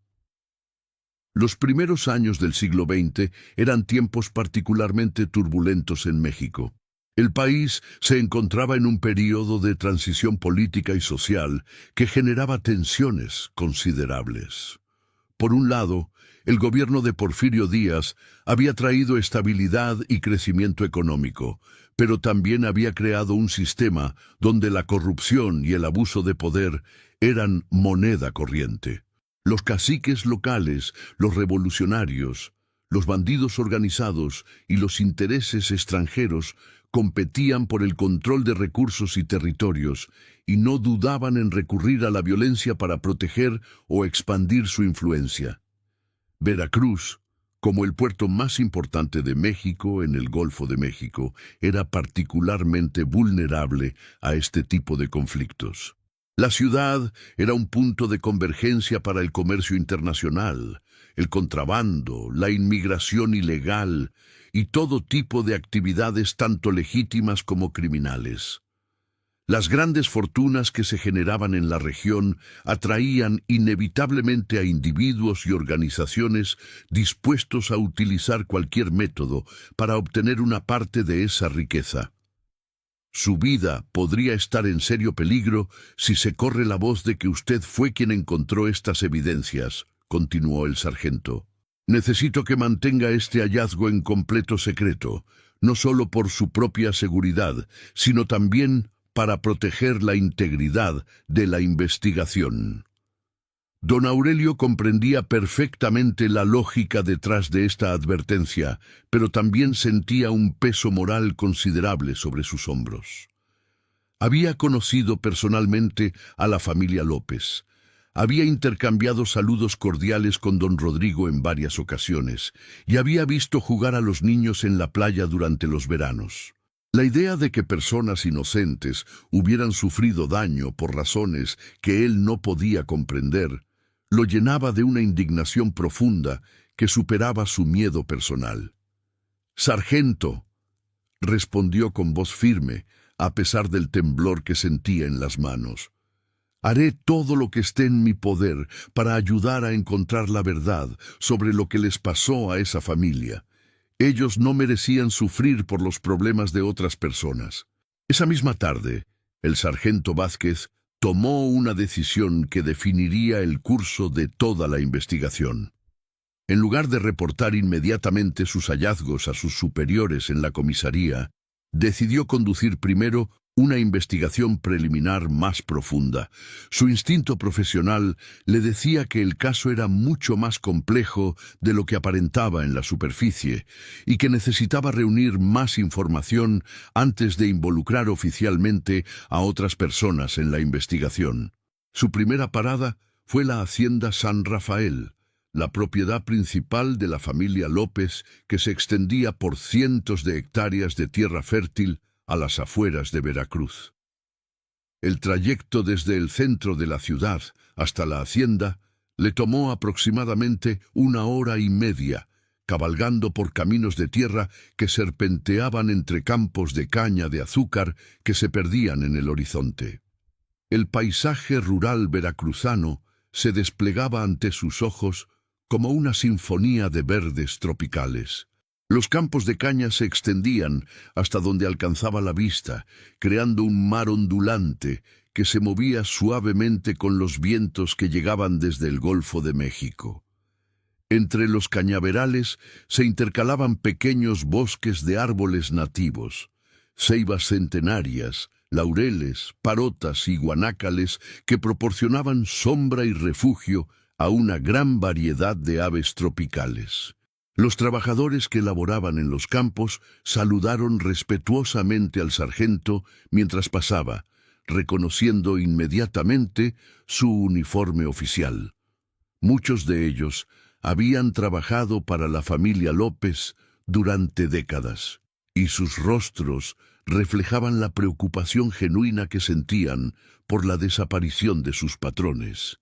Los primeros años del siglo XX eran tiempos particularmente turbulentos en México. El país se encontraba en un período de transición política y social que generaba tensiones considerables. Por un lado, el gobierno de Porfirio Díaz había traído estabilidad y crecimiento económico, pero también había creado un sistema donde la corrupción y el abuso de poder eran moneda corriente. Los caciques locales, los revolucionarios, los bandidos organizados y los intereses extranjeros competían por el control de recursos y territorios y no dudaban en recurrir a la violencia para proteger o expandir su influencia. Veracruz, como el puerto más importante de México en el Golfo de México, era particularmente vulnerable a este tipo de conflictos. La ciudad era un punto de convergencia para el comercio internacional, el contrabando, la inmigración ilegal y todo tipo de actividades tanto legítimas como criminales. Las grandes fortunas que se generaban en la región atraían inevitablemente a individuos y organizaciones dispuestos a utilizar cualquier método para obtener una parte de esa riqueza. Su vida podría estar en serio peligro si se corre la voz de que usted fue quien encontró estas evidencias, continuó el sargento. Necesito que mantenga este hallazgo en completo secreto, no solo por su propia seguridad, sino también para proteger la integridad de la investigación. Don Aurelio comprendía perfectamente la lógica detrás de esta advertencia, pero también sentía un peso moral considerable sobre sus hombros. Había conocido personalmente a la familia López. Había intercambiado saludos cordiales con don Rodrigo en varias ocasiones y había visto jugar a los niños en la playa durante los veranos. La idea de que personas inocentes hubieran sufrido daño por razones que él no podía comprender lo llenaba de una indignación profunda que superaba su miedo personal. «Sargento», respondió con voz firme, a pesar del temblor que sentía en las manos. «Haré todo lo que esté en mi poder para ayudar a encontrar la verdad sobre lo que les pasó a esa familia. Ellos no merecían sufrir por los problemas de otras personas». Esa misma tarde, el sargento Vázquez tomó una decisión que definiría el curso de toda la investigación. En lugar de reportar inmediatamente sus hallazgos a sus superiores en la comisaría, decidió conducir primero una investigación preliminar más profunda. Su instinto profesional le decía que el caso era mucho más complejo de lo que aparentaba en la superficie y que necesitaba reunir más información antes de involucrar oficialmente a otras personas en la investigación. Su primera parada fue la hacienda San Rafael, la propiedad principal de la familia López, que se extendía por cientos de hectáreas de tierra fértil a las afueras de Veracruz. El trayecto desde el centro de la ciudad hasta la hacienda le tomó aproximadamente 1 hora y media, cabalgando por caminos de tierra que serpenteaban entre campos de caña de azúcar que se perdían en el horizonte. El paisaje rural veracruzano se desplegaba ante sus ojos como una sinfonía de verdes tropicales. Los campos de caña se extendían hasta donde alcanzaba la vista, creando un mar ondulante que se movía suavemente con los vientos que llegaban desde el Golfo de México. Entre los cañaverales se intercalaban pequeños bosques de árboles nativos, ceibas centenarias, laureles, parotas y guanácales que proporcionaban sombra y refugio a una gran variedad de aves tropicales. Los trabajadores que laboraban en los campos saludaron respetuosamente al sargento mientras pasaba, reconociendo inmediatamente su uniforme oficial. Muchos de ellos habían trabajado para la familia López durante décadas, y sus rostros reflejaban la preocupación genuina que sentían por la desaparición de sus patrones.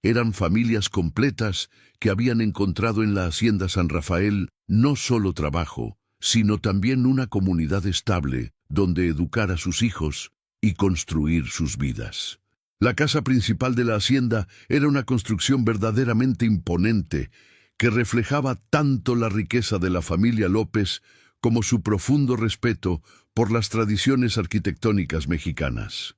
Eran familias completas que habían encontrado en la Hacienda San Rafael no solo trabajo, sino también una comunidad estable donde educar a sus hijos y construir sus vidas. La casa principal de la hacienda era una construcción verdaderamente imponente que reflejaba tanto la riqueza de la familia López como su profundo respeto por las tradiciones arquitectónicas mexicanas.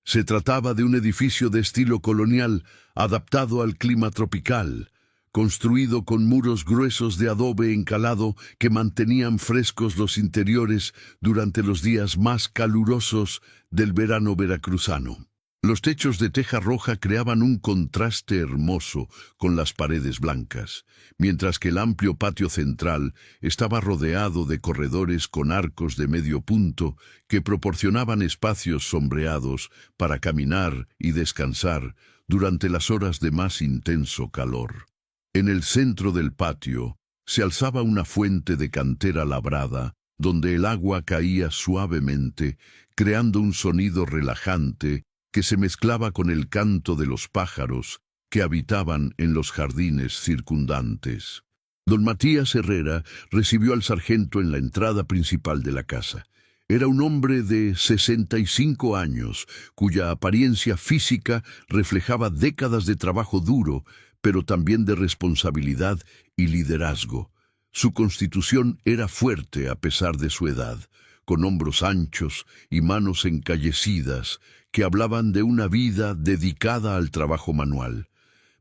Se trataba de un edificio de estilo colonial adaptado al clima tropical, construido con muros gruesos de adobe encalado que mantenían frescos los interiores durante los días más calurosos del verano veracruzano. Los techos de teja roja creaban un contraste hermoso con las paredes blancas, mientras que el amplio patio central estaba rodeado de corredores con arcos de medio punto que proporcionaban espacios sombreados para caminar y descansar durante las horas de más intenso calor. En el centro del patio se alzaba una fuente de cantera labrada, donde el agua caía suavemente, creando un sonido relajante que se mezclaba con el canto de los pájaros que habitaban en los jardines circundantes. Don Matías Herrera recibió al sargento en la entrada principal de la casa. Era un hombre de 65 años, cuya apariencia física reflejaba décadas de trabajo duro, pero también de responsabilidad y liderazgo. Su constitución era fuerte a pesar de su edad, con hombros anchos y manos encallecidas, que hablaban de una vida dedicada al trabajo manual,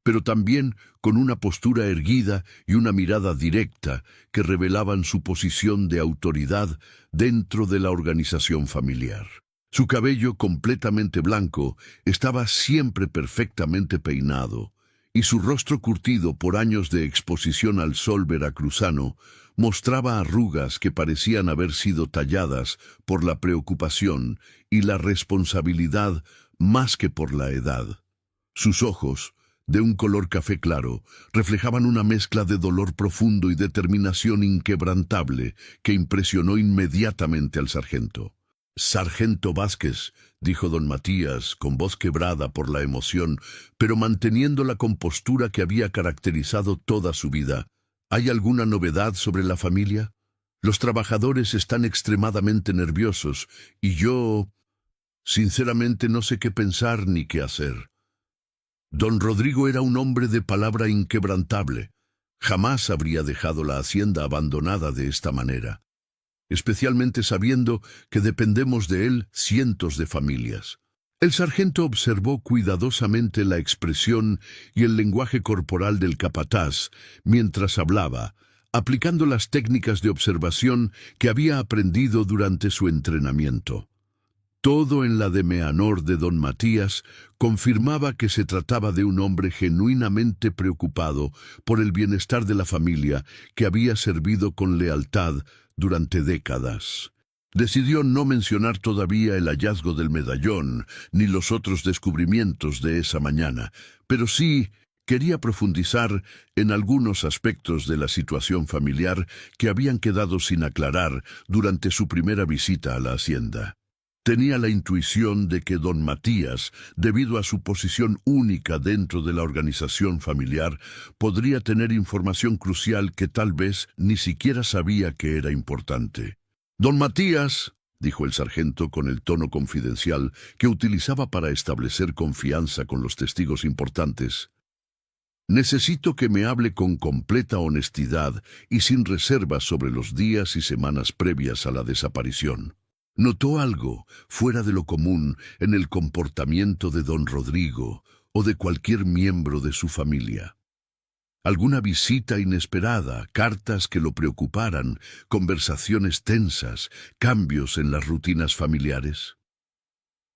pero también con una postura erguida y una mirada directa que revelaban su posición de autoridad dentro de la organización familiar. Su cabello completamente blanco estaba siempre perfectamente peinado, y su rostro curtido por años de exposición al sol veracruzano mostraba arrugas que parecían haber sido talladas por la preocupación y la responsabilidad más que por la edad. Sus ojos, de un color café claro, reflejaban una mezcla de dolor profundo y determinación inquebrantable que impresionó inmediatamente al sargento. «Sargento Vázquez», dijo don Matías, con voz quebrada por la emoción, pero manteniendo la compostura que había caracterizado toda su vida. ¿Hay alguna novedad sobre la familia? Los trabajadores están extremadamente nerviosos y yo, sinceramente, no sé qué pensar ni qué hacer. Don Rodrigo era un hombre de palabra inquebrantable. Jamás habría dejado la hacienda abandonada de esta manera, especialmente sabiendo que dependemos de él cientos de familias. El sargento observó cuidadosamente la expresión y el lenguaje corporal del capataz mientras hablaba, aplicando las técnicas de observación que había aprendido durante su entrenamiento. Todo en la demeanor de don Matías confirmaba que se trataba de un hombre genuinamente preocupado por el bienestar de la familia que había servido con lealtad durante décadas. Decidió no mencionar todavía el hallazgo del medallón ni los otros descubrimientos de esa mañana, pero sí quería profundizar en algunos aspectos de la situación familiar que habían quedado sin aclarar durante su primera visita a la hacienda. Tenía la intuición de que don Matías, debido a su posición única dentro de la organización familiar, podría tener información crucial que tal vez ni siquiera sabía que era importante. «Don Matías», dijo el sargento con el tono confidencial que utilizaba para establecer confianza con los testigos importantes, «necesito que me hable con completa honestidad y sin reservas sobre los días y semanas previas a la desaparición. ¿Notó algo fuera de lo común en el comportamiento de don Rodrigo o de cualquier miembro de su familia? ¿Alguna visita inesperada, cartas que lo preocuparan, conversaciones tensas, cambios en las rutinas familiares?»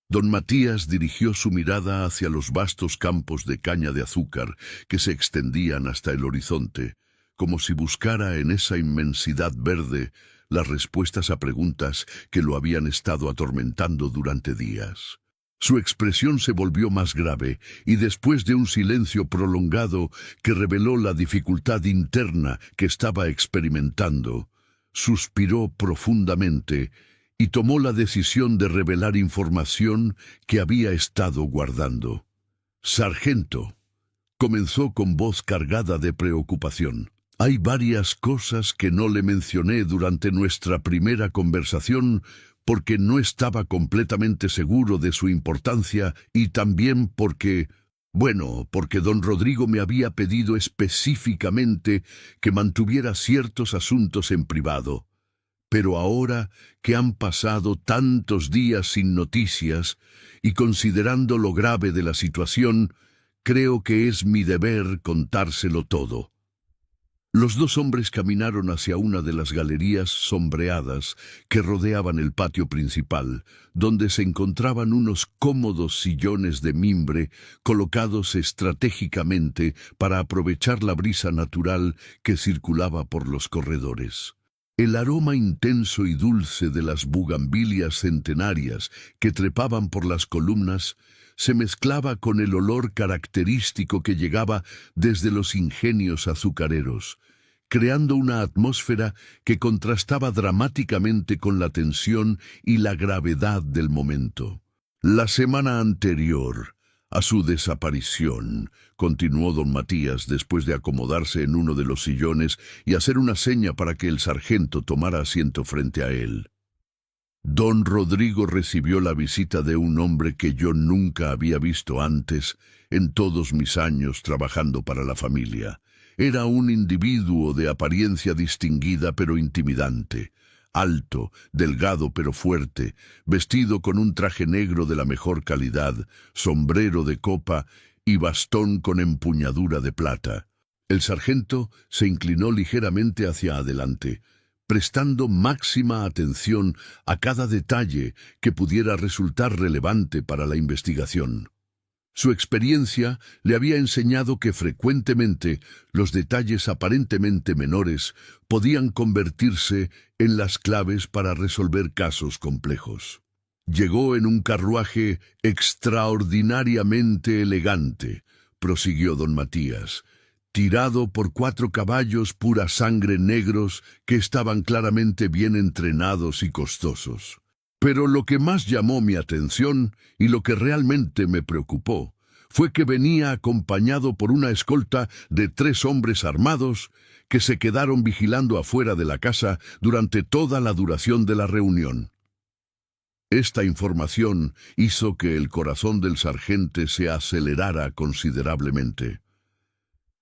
Don Matías dirigió su mirada hacia los vastos campos de caña de azúcar que se extendían hasta el horizonte, como si buscara en esa inmensidad verde las respuestas a preguntas que lo habían estado atormentando durante días. Su expresión se volvió más grave y después de un silencio prolongado que reveló la dificultad interna que estaba experimentando, suspiró profundamente y tomó la decisión de revelar información que había estado guardando. «Sargento», Comenzó con voz cargada de preocupación. Hay varias cosas que no le mencioné durante nuestra primera conversación porque no estaba completamente seguro de su importancia y también porque don Rodrigo me había pedido específicamente que mantuviera ciertos asuntos en privado. Pero ahora que han pasado tantos días sin noticias y considerando lo grave de la situación, creo que es mi deber contárselo todo. Los dos hombres caminaron hacia una de las galerías sombreadas que rodeaban el patio principal, donde se encontraban unos cómodos sillones de mimbre colocados estratégicamente para aprovechar la brisa natural que circulaba por los corredores. El aroma intenso y dulce de las bugambilias centenarias que trepaban por las columnas se mezclaba con el olor característico que llegaba desde los ingenios azucareros, creando una atmósfera que contrastaba dramáticamente con la tensión y la gravedad del momento. La semana anterior a su desaparición, continuó don Matías después de acomodarse en uno de los sillones y hacer una seña para que el sargento tomara asiento frente a él. Don Rodrigo recibió la visita de un hombre que yo nunca había visto antes en todos mis años trabajando para la familia. Era un individuo de apariencia distinguida pero intimidante, alto, delgado pero fuerte, vestido con un traje negro de la mejor calidad, sombrero de copa y bastón con empuñadura de plata. El sargento se inclinó ligeramente hacia adelante, prestando máxima atención a cada detalle que pudiera resultar relevante para la investigación. Su experiencia le había enseñado que frecuentemente los detalles aparentemente menores podían convertirse en las claves para resolver casos complejos. Llegó en un carruaje extraordinariamente elegante, prosiguió don Matías, tirado por 4 caballos pura sangre negros que estaban claramente bien entrenados y costosos. Pero lo que más llamó mi atención y lo que realmente me preocupó fue que venía acompañado por una escolta de 3 hombres armados que se quedaron vigilando afuera de la casa durante toda la duración de la reunión. Esta información hizo que el corazón del sargento se acelerara considerablemente.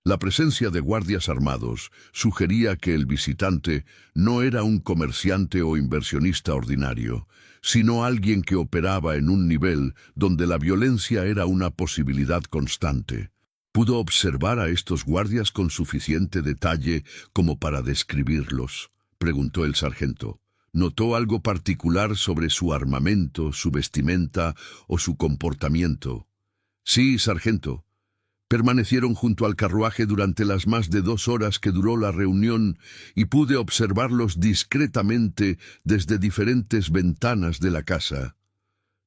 La presencia de guardias armados sugería que el visitante no era un comerciante o inversionista ordinario, sino alguien que operaba en un nivel donde la violencia era una posibilidad constante. ¿Pudo observar a estos guardias con suficiente detalle como para describirlos?, preguntó el sargento. ¿Notó algo particular sobre su armamento, su vestimenta o su comportamiento? Sí, sargento. Permanecieron junto al carruaje durante las más de 2 horas que duró la reunión y pude observarlos discretamente desde diferentes ventanas de la casa.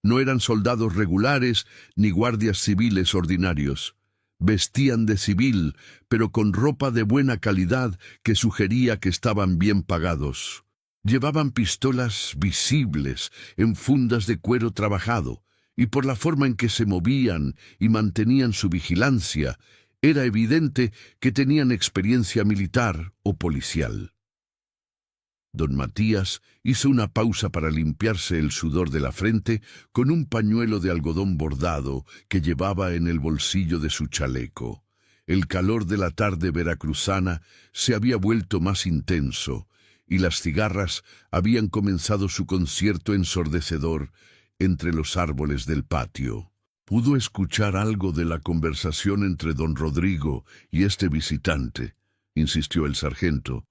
No eran soldados regulares ni guardias civiles ordinarios. Vestían de civil, pero con ropa de buena calidad que sugería que estaban bien pagados. Llevaban pistolas visibles en fundas de cuero trabajado, y por la forma en que se movían y mantenían su vigilancia, era evidente que tenían experiencia militar o policial. Don Matías hizo una pausa para limpiarse el sudor de la frente con un pañuelo de algodón bordado que llevaba en el bolsillo de su chaleco. El calor de la tarde veracruzana se había vuelto más intenso, y las cigarras habían comenzado su concierto ensordecedor entre los árboles del patio. Pudo escuchar algo de la conversación entre don Rodrigo y este visitante, insistió el sargento.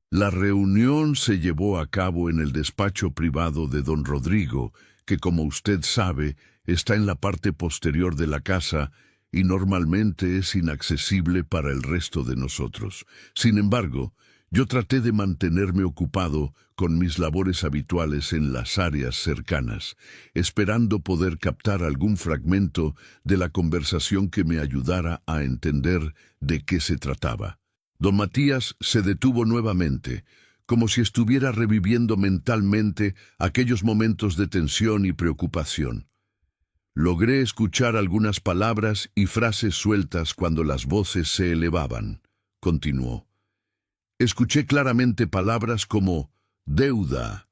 La reunión se llevó a cabo en el despacho privado de don Rodrigo, que como usted sabe, está en la parte posterior de la casa y normalmente es inaccesible para el resto de nosotros. Sin embargo, yo traté de mantenerme ocupado con mis labores habituales en las áreas cercanas, esperando poder captar algún fragmento de la conversación que me ayudara a entender de qué se trataba. Don Matías se detuvo nuevamente, como si estuviera reviviendo mentalmente aquellos momentos de tensión y preocupación. Logré escuchar algunas palabras y frases sueltas cuando las voces se elevaban, continuó. Escuché claramente palabras como deuda,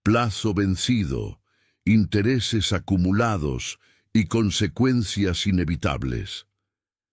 plazo vencido, intereses acumulados y consecuencias inevitables.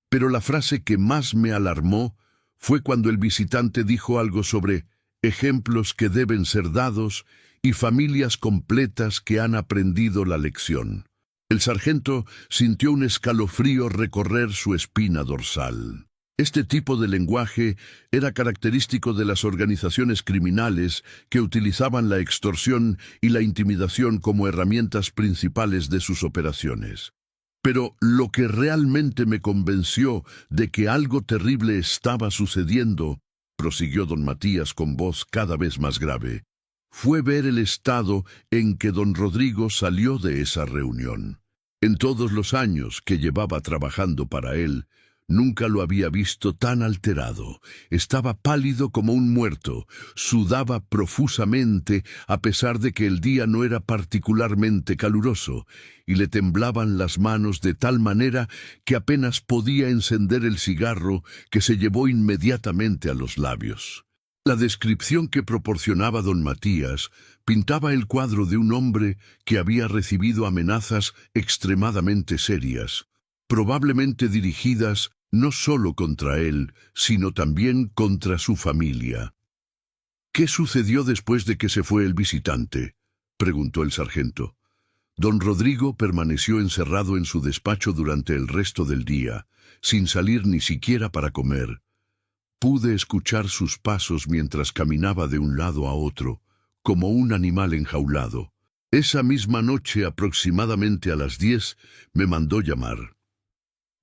Pero la frase que más me alarmó fue cuando el visitante dijo algo sobre ejemplos que deben ser dados y familias completas que han aprendido la lección. El sargento sintió un escalofrío recorrer su espina dorsal. Este tipo de lenguaje era característico de las organizaciones criminales que utilizaban la extorsión y la intimidación como herramientas principales de sus operaciones. Pero lo que realmente me convenció de que algo terrible estaba sucediendo, prosiguió don Matías con voz cada vez más grave, fue ver el estado en que don Rodrigo salió de esa reunión. En todos los años que llevaba trabajando para él, nunca lo había visto tan alterado. Estaba pálido como un muerto, sudaba profusamente a pesar de que el día no era particularmente caluroso, y le temblaban las manos de tal manera que apenas podía encender el cigarro que se llevó inmediatamente a los labios. La descripción que proporcionaba don Matías pintaba el cuadro de un hombre que había recibido amenazas extremadamente serias, probablemente dirigidas no solo contra él, sino también contra su familia. ¿Qué sucedió después de que se fue el visitante?, preguntó el sargento. Don Rodrigo permaneció encerrado en su despacho durante el resto del día, sin salir ni siquiera para comer. Pude escuchar sus pasos mientras caminaba de un lado a otro, como un animal enjaulado. Esa misma noche, aproximadamente a las 10, me mandó llamar.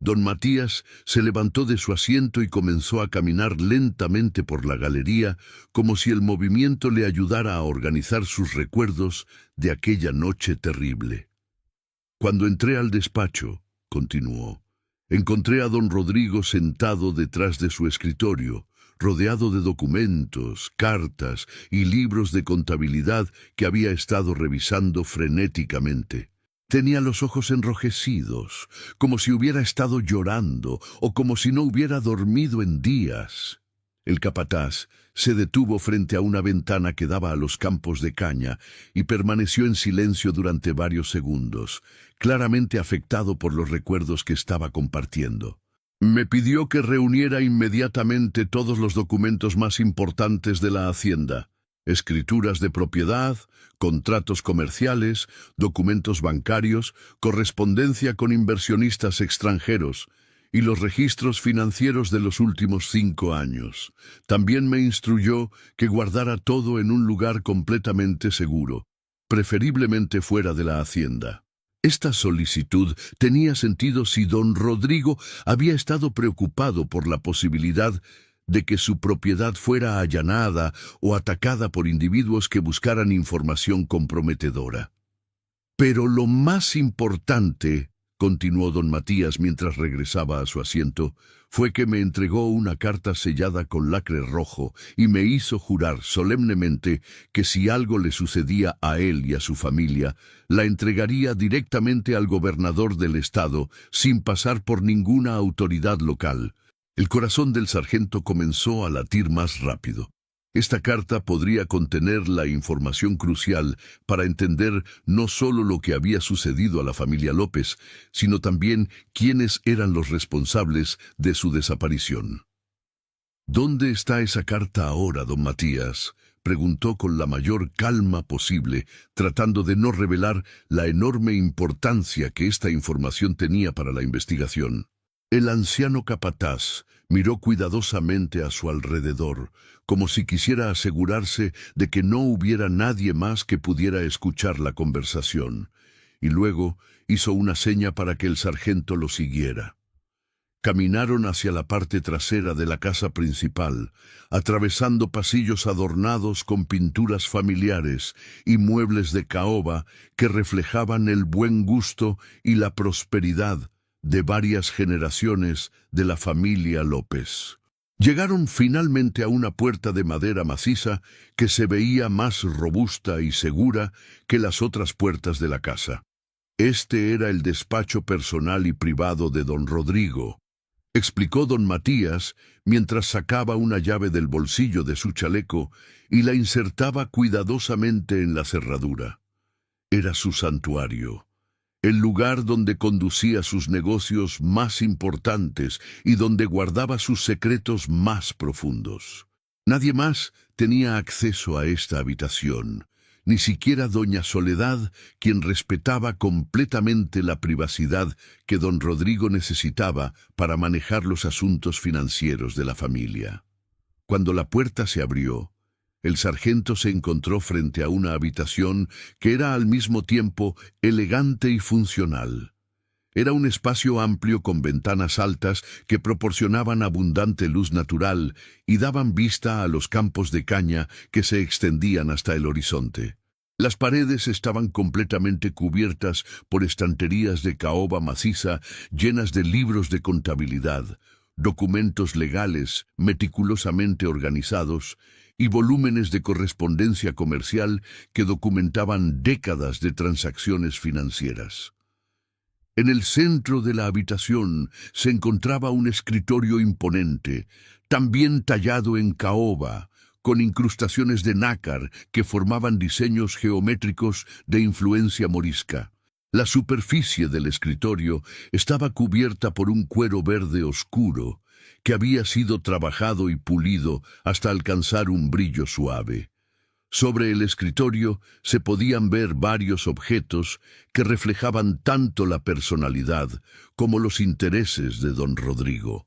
Don Matías se levantó de su asiento y comenzó a caminar lentamente por la galería, como si el movimiento le ayudara a organizar sus recuerdos de aquella noche terrible. Cuando entré al despacho, continuó, encontré a don Rodrigo sentado detrás de su escritorio, rodeado de documentos, cartas y libros de contabilidad que había estado revisando frenéticamente. Tenía los ojos enrojecidos, como si hubiera estado llorando o como si no hubiera dormido en días. El capataz se detuvo frente a una ventana que daba a los campos de caña y permaneció en silencio durante varios segundos, claramente afectado por los recuerdos que estaba compartiendo. Me pidió que reuniera inmediatamente todos los documentos más importantes de la hacienda. Escrituras de propiedad, contratos comerciales, documentos bancarios, correspondencia con inversionistas extranjeros y los registros financieros de los últimos 5 años. También me instruyó que guardara todo en un lugar completamente seguro, preferiblemente fuera de la hacienda. Esta solicitud tenía sentido si don Rodrigo había estado preocupado por la posibilidad de que su propiedad fuera allanada o atacada por individuos que buscaran información comprometedora. Pero lo más importante, continuó don Matías mientras regresaba a su asiento, fue que me entregó una carta sellada con lacre rojo y me hizo jurar solemnemente que si algo le sucedía a él y a su familia, la entregaría directamente al gobernador del estado sin pasar por ninguna autoridad local. El corazón del sargento comenzó a latir más rápido. Esta carta podría contener la información crucial para entender no solo lo que había sucedido a la familia López, sino también quiénes eran los responsables de su desaparición. ¿Dónde está esa carta ahora, don Matías?, preguntó con la mayor calma posible, tratando de no revelar la enorme importancia que esta información tenía para la investigación. El anciano capataz miró cuidadosamente a su alrededor, como si quisiera asegurarse de que no hubiera nadie más que pudiera escuchar la conversación, y luego hizo una seña para que el sargento lo siguiera. Caminaron hacia la parte trasera de la casa principal, atravesando pasillos adornados con pinturas familiares y muebles de caoba que reflejaban el buen gusto y la prosperidad de varias generaciones de la familia López. Llegaron finalmente a una puerta de madera maciza que se veía más robusta y segura que las otras puertas de la casa. Este era el despacho personal y privado de don Rodrigo, explicó don Matías mientras sacaba una llave del bolsillo de su chaleco y la insertaba cuidadosamente en la cerradura. Era su santuario, el lugar donde conducía sus negocios más importantes y donde guardaba sus secretos más profundos. Nadie más tenía acceso a esta habitación, ni siquiera doña Soledad, quien respetaba completamente la privacidad que don Rodrigo necesitaba para manejar los asuntos financieros de la familia. Cuando la puerta se abrió, el sargento se encontró frente a una habitación que era al mismo tiempo elegante y funcional. Era un espacio amplio con ventanas altas que proporcionaban abundante luz natural y daban vista a los campos de caña que se extendían hasta el horizonte. Las paredes estaban completamente cubiertas por estanterías de caoba maciza llenas de libros de contabilidad, documentos legales meticulosamente organizados y volúmenes de correspondencia comercial que documentaban décadas de transacciones financieras. En el centro de la habitación se encontraba un escritorio imponente, también tallado en caoba, con incrustaciones de nácar que formaban diseños geométricos de influencia morisca. La superficie del escritorio estaba cubierta por un cuero verde oscuro, que había sido trabajado y pulido hasta alcanzar un brillo suave. Sobre el escritorio se podían ver varios objetos que reflejaban tanto la personalidad como los intereses de don Rodrigo.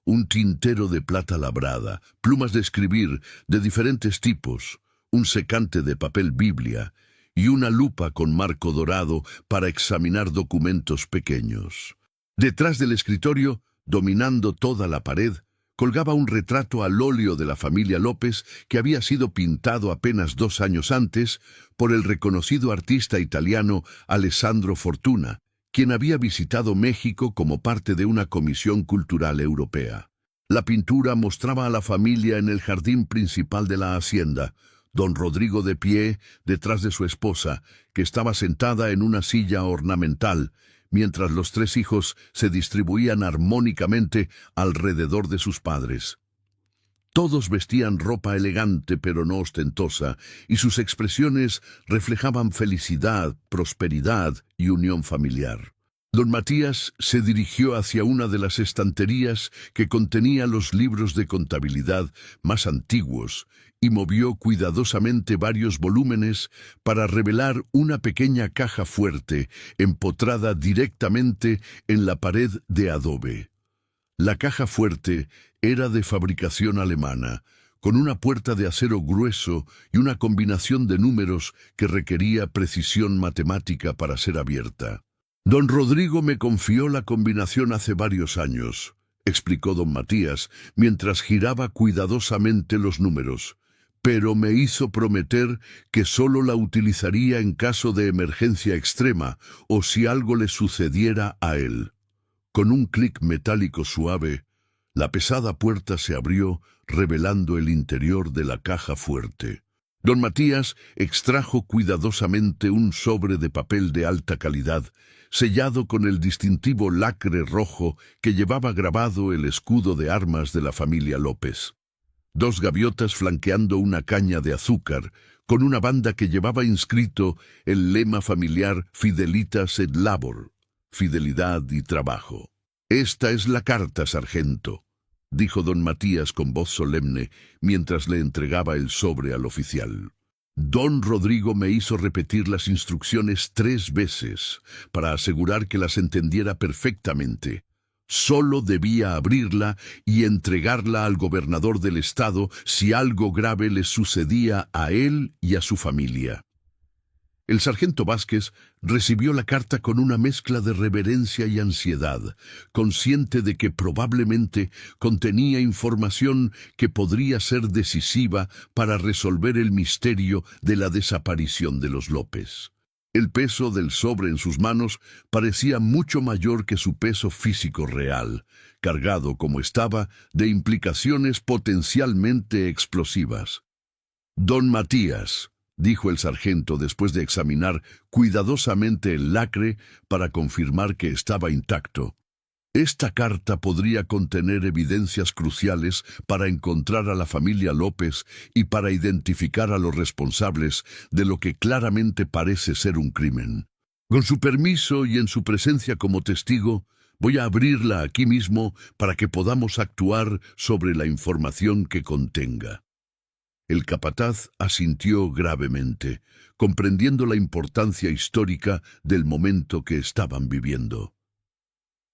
Un tintero de plata labrada, plumas de escribir de diferentes tipos, un secante de papel Biblia y una lupa con marco dorado para examinar documentos pequeños. Detrás del escritorio, dominando toda la pared, colgaba un retrato al óleo de la familia López que había sido pintado apenas 2 años antes por el reconocido artista italiano Alessandro Fortuna, quien había visitado México como parte de una comisión cultural europea. La pintura mostraba a la familia en el jardín principal de la hacienda, don Rodrigo de pie detrás de su esposa, que estaba sentada en una silla ornamental, mientras los 3 hijos se distribuían armónicamente alrededor de sus padres. Todos vestían ropa elegante pero no ostentosa, y sus expresiones reflejaban felicidad, prosperidad y unión familiar. Don Matías se dirigió hacia una de las estanterías que contenía los libros de contabilidad más antiguos y movió cuidadosamente varios volúmenes para revelar una pequeña caja fuerte empotrada directamente en la pared de adobe. La caja fuerte era de fabricación alemana, con una puerta de acero grueso y una combinación de números que requería precisión matemática para ser abierta. Don Rodrigo me confió la combinación hace varios años, explicó don Matías, mientras giraba cuidadosamente los números, pero me hizo prometer que solo la utilizaría en caso de emergencia extrema o si algo le sucediera a él. Con un clic metálico suave, la pesada puerta se abrió, revelando el interior de la caja fuerte. Don Matías extrajo cuidadosamente un sobre de papel de alta calidad, sellado con el distintivo lacre rojo que llevaba grabado el escudo de armas de la familia López. 2 gaviotas flanqueando una caña de azúcar, con una banda que llevaba inscrito el lema familiar Fidelitas et Labor, fidelidad y trabajo. «Esta es la carta, sargento», dijo don Matías con voz solemne, mientras le entregaba el sobre al oficial. Don Rodrigo me hizo repetir las instrucciones 3 veces, para asegurar que las entendiera perfectamente. Solo debía abrirla y entregarla al gobernador del estado si algo grave le sucedía a él y a su familia. El sargento Vázquez recibió la carta con una mezcla de reverencia y ansiedad, consciente de que probablemente contenía información que podría ser decisiva para resolver el misterio de la desaparición de los López. El peso del sobre en sus manos parecía mucho mayor que su peso físico real, cargado como estaba de implicaciones potencialmente explosivas. «Don Matías», dijo el sargento después de examinar cuidadosamente el lacre para confirmar que estaba intacto. Esta carta podría contener evidencias cruciales para encontrar a la familia López y para identificar a los responsables de lo que claramente parece ser un crimen. Con su permiso y en su presencia como testigo, voy a abrirla aquí mismo para que podamos actuar sobre la información que contenga. El capataz asintió gravemente, comprendiendo la importancia histórica del momento que estaban viviendo.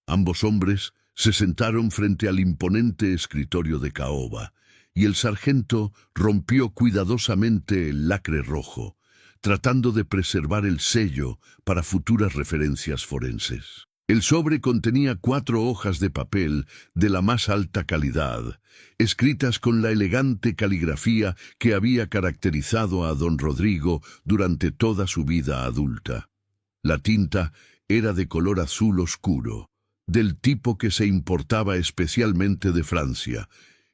Ambos hombres se sentaron frente al imponente escritorio de caoba, y el sargento rompió cuidadosamente el lacre rojo, tratando de preservar el sello para futuras referencias forenses. El sobre contenía 4 hojas de papel de la más alta calidad, escritas con la elegante caligrafía que había caracterizado a don Rodrigo durante toda su vida adulta. La tinta era de color azul oscuro, del tipo que se importaba especialmente de Francia,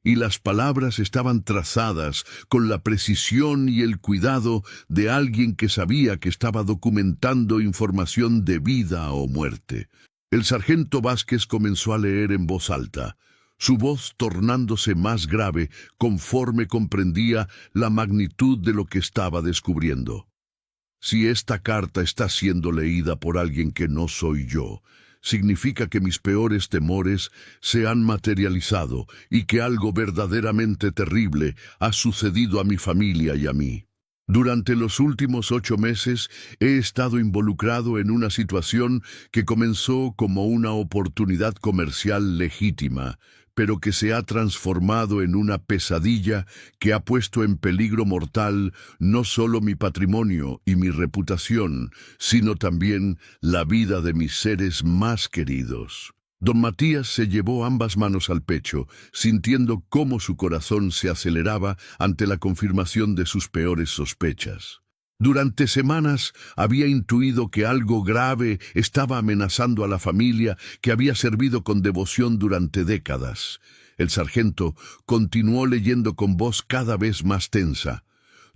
y las palabras estaban trazadas con la precisión y el cuidado de alguien que sabía que estaba documentando información de vida o muerte. El sargento Vázquez comenzó a leer en voz alta, su voz tornándose más grave conforme comprendía la magnitud de lo que estaba descubriendo. Si esta carta está siendo leída por alguien que no soy yo, significa que mis peores temores se han materializado y que algo verdaderamente terrible ha sucedido a mi familia y a mí. Durante los últimos 8 meses he estado involucrado en una situación que comenzó como una oportunidad comercial legítima, pero que se ha transformado en una pesadilla que ha puesto en peligro mortal no solo mi patrimonio y mi reputación, sino también la vida de mis seres más queridos. Don Matías se llevó ambas manos al pecho, sintiendo cómo su corazón se aceleraba ante la confirmación de sus peores sospechas. Durante semanas había intuido que algo grave estaba amenazando a la familia que había servido con devoción durante décadas. El sargento continuó leyendo con voz cada vez más tensa.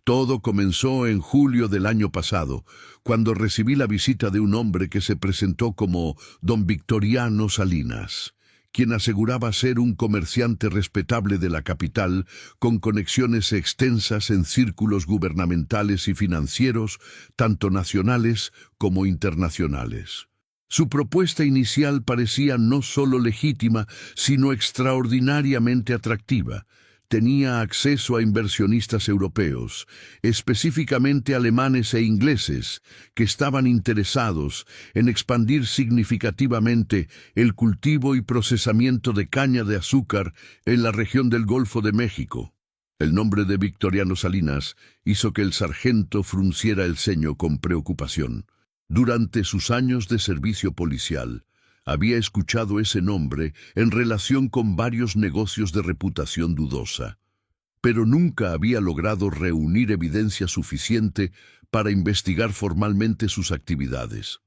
Todo comenzó en julio del año pasado, cuando recibí la visita de un hombre que se presentó como don Victoriano Salinas, quien aseguraba ser un comerciante respetable de la capital, con conexiones extensas en círculos gubernamentales y financieros, tanto nacionales como internacionales. Su propuesta inicial parecía no solo legítima, sino extraordinariamente atractiva. Tenía acceso a inversionistas europeos, específicamente alemanes e ingleses, que estaban interesados en expandir significativamente el cultivo y procesamiento de caña de azúcar en la región del Golfo de México. El nombre de Victoriano Salinas hizo que el sargento frunciera el ceño con preocupación. Durante sus años de servicio policial, había escuchado ese nombre en relación con varios negocios de reputación dudosa, pero nunca había logrado reunir evidencia suficiente para investigar formalmente sus actividades.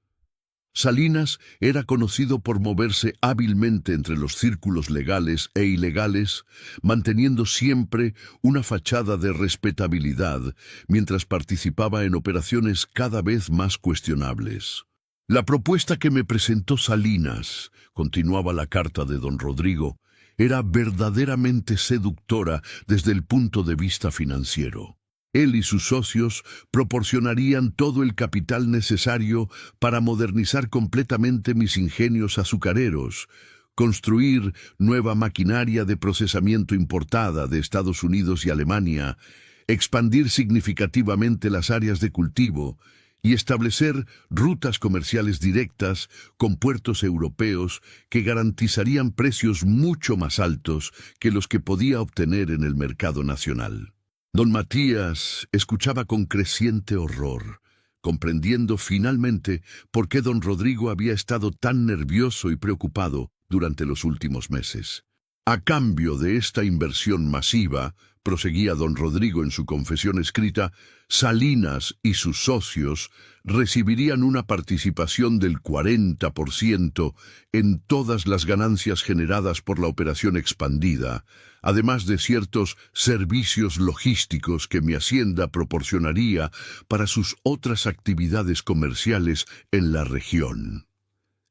Salinas era conocido por moverse hábilmente entre los círculos legales e ilegales, manteniendo siempre una fachada de respetabilidad mientras participaba en operaciones cada vez más cuestionables. La propuesta que me presentó Salinas, continuaba la carta de don Rodrigo, era verdaderamente seductora desde el punto de vista financiero. Él y sus socios proporcionarían todo el capital necesario para modernizar completamente mis ingenios azucareros, construir nueva maquinaria de procesamiento importada de Estados Unidos y Alemania, expandir significativamente las áreas de cultivo, y establecer rutas comerciales directas con puertos europeos que garantizarían precios mucho más altos que los que podía obtener en el mercado nacional. Don Matías escuchaba con creciente horror, comprendiendo finalmente por qué don Rodrigo había estado tan nervioso y preocupado durante los últimos meses. A cambio de esta inversión masiva, proseguía don Rodrigo en su confesión escrita, Salinas y sus socios recibirían una participación del 40% en todas las ganancias generadas por la operación expandida, además de ciertos servicios logísticos que mi hacienda proporcionaría para sus otras actividades comerciales en la región.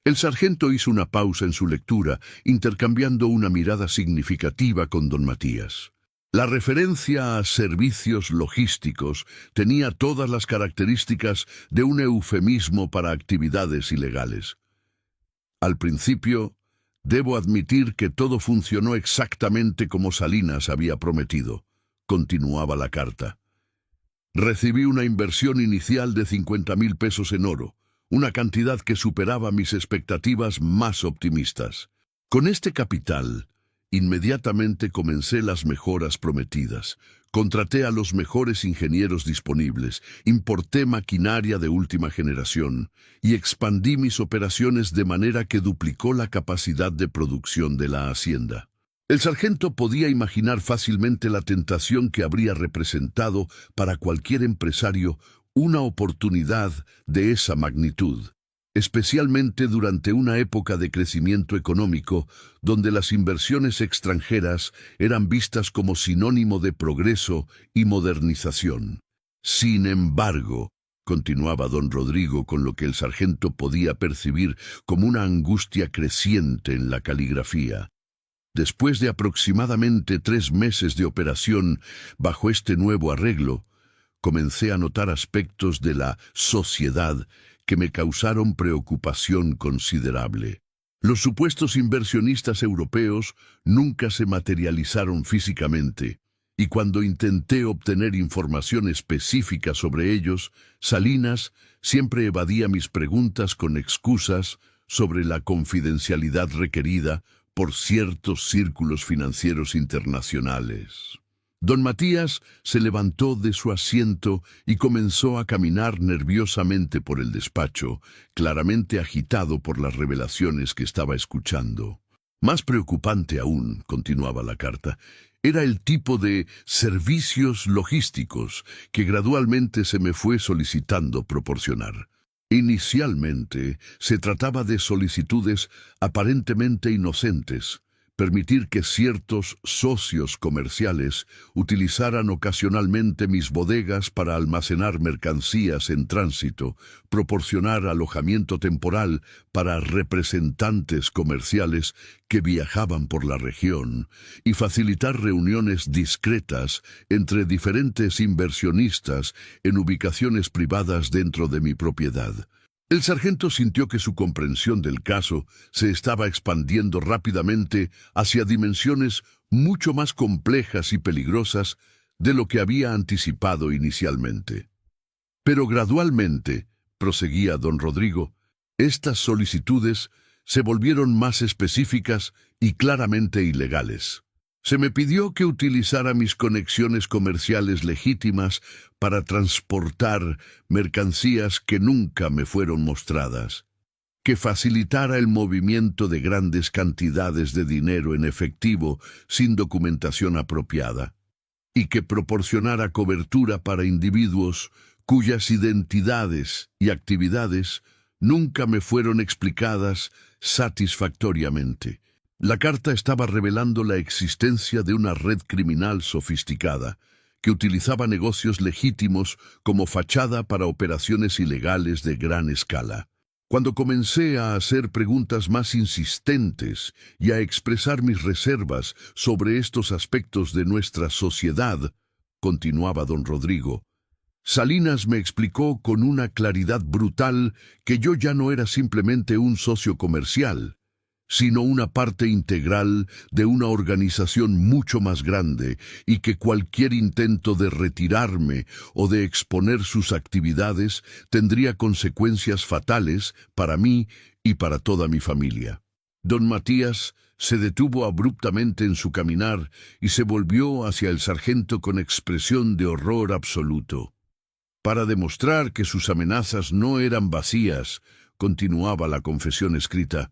El sargento hizo una pausa en su lectura, intercambiando una mirada significativa con don Matías. La referencia a servicios logísticos tenía todas las características de un eufemismo para actividades ilegales. Al principio, debo admitir que todo funcionó exactamente como Salinas había prometido, continuaba la carta. Recibí una inversión inicial de 50,000 pesos en oro, una cantidad que superaba mis expectativas más optimistas. Con este capital, inmediatamente comencé las mejoras prometidas. Contraté a los mejores ingenieros disponibles, importé maquinaria de última generación y expandí mis operaciones de manera que duplicó la capacidad de producción de la hacienda. El sargento podía imaginar fácilmente la tentación que habría representado para cualquier empresario una oportunidad de esa magnitud, especialmente durante una época de crecimiento económico donde las inversiones extranjeras eran vistas como sinónimo de progreso y modernización. Sin embargo, continuaba don Rodrigo con lo que el sargento podía percibir como una angustia creciente en la caligrafía. Después de aproximadamente 3 meses de operación bajo este nuevo arreglo, comencé a notar aspectos de la sociedad que me causaron preocupación considerable. Los supuestos inversionistas europeos nunca se materializaron físicamente, y cuando intenté obtener información específica sobre ellos, Salinas siempre evadía mis preguntas con excusas sobre la confidencialidad requerida por ciertos círculos financieros internacionales. Don Matías se levantó de su asiento y comenzó a caminar nerviosamente por el despacho, claramente agitado por las revelaciones que estaba escuchando. Más preocupante aún, continuaba la carta, era el tipo de servicios logísticos que gradualmente se me fue solicitando proporcionar. Inicialmente se trataba de solicitudes aparentemente inocentes, permitir que ciertos socios comerciales utilizaran ocasionalmente mis bodegas para almacenar mercancías en tránsito, proporcionar alojamiento temporal para representantes comerciales que viajaban por la región y facilitar reuniones discretas entre diferentes inversionistas en ubicaciones privadas dentro de mi propiedad. El sargento sintió que su comprensión del caso se estaba expandiendo rápidamente hacia dimensiones mucho más complejas y peligrosas de lo que había anticipado inicialmente. Pero gradualmente, proseguía don Rodrigo, estas solicitudes se volvieron más específicas y claramente ilegales. Se me pidió que utilizara mis conexiones comerciales legítimas para transportar mercancías que nunca me fueron mostradas, que facilitara el movimiento de grandes cantidades de dinero en efectivo sin documentación apropiada, y que proporcionara cobertura para individuos cuyas identidades y actividades nunca me fueron explicadas satisfactoriamente. La carta estaba revelando la existencia de una red criminal sofisticada que utilizaba negocios legítimos como fachada para operaciones ilegales de gran escala. Cuando comencé a hacer preguntas más insistentes y a expresar mis reservas sobre estos aspectos de nuestra sociedad, continuaba don Rodrigo, Salinas me explicó con una claridad brutal que yo ya no era simplemente un socio comercial, sino una parte integral de una organización mucho más grande y que cualquier intento de retirarme o de exponer sus actividades tendría consecuencias fatales para mí y para toda mi familia. Don Matías se detuvo abruptamente en su caminar y se volvió hacia el sargento con expresión de horror absoluto. Para demostrar que sus amenazas no eran vacías, continuaba la confesión escrita,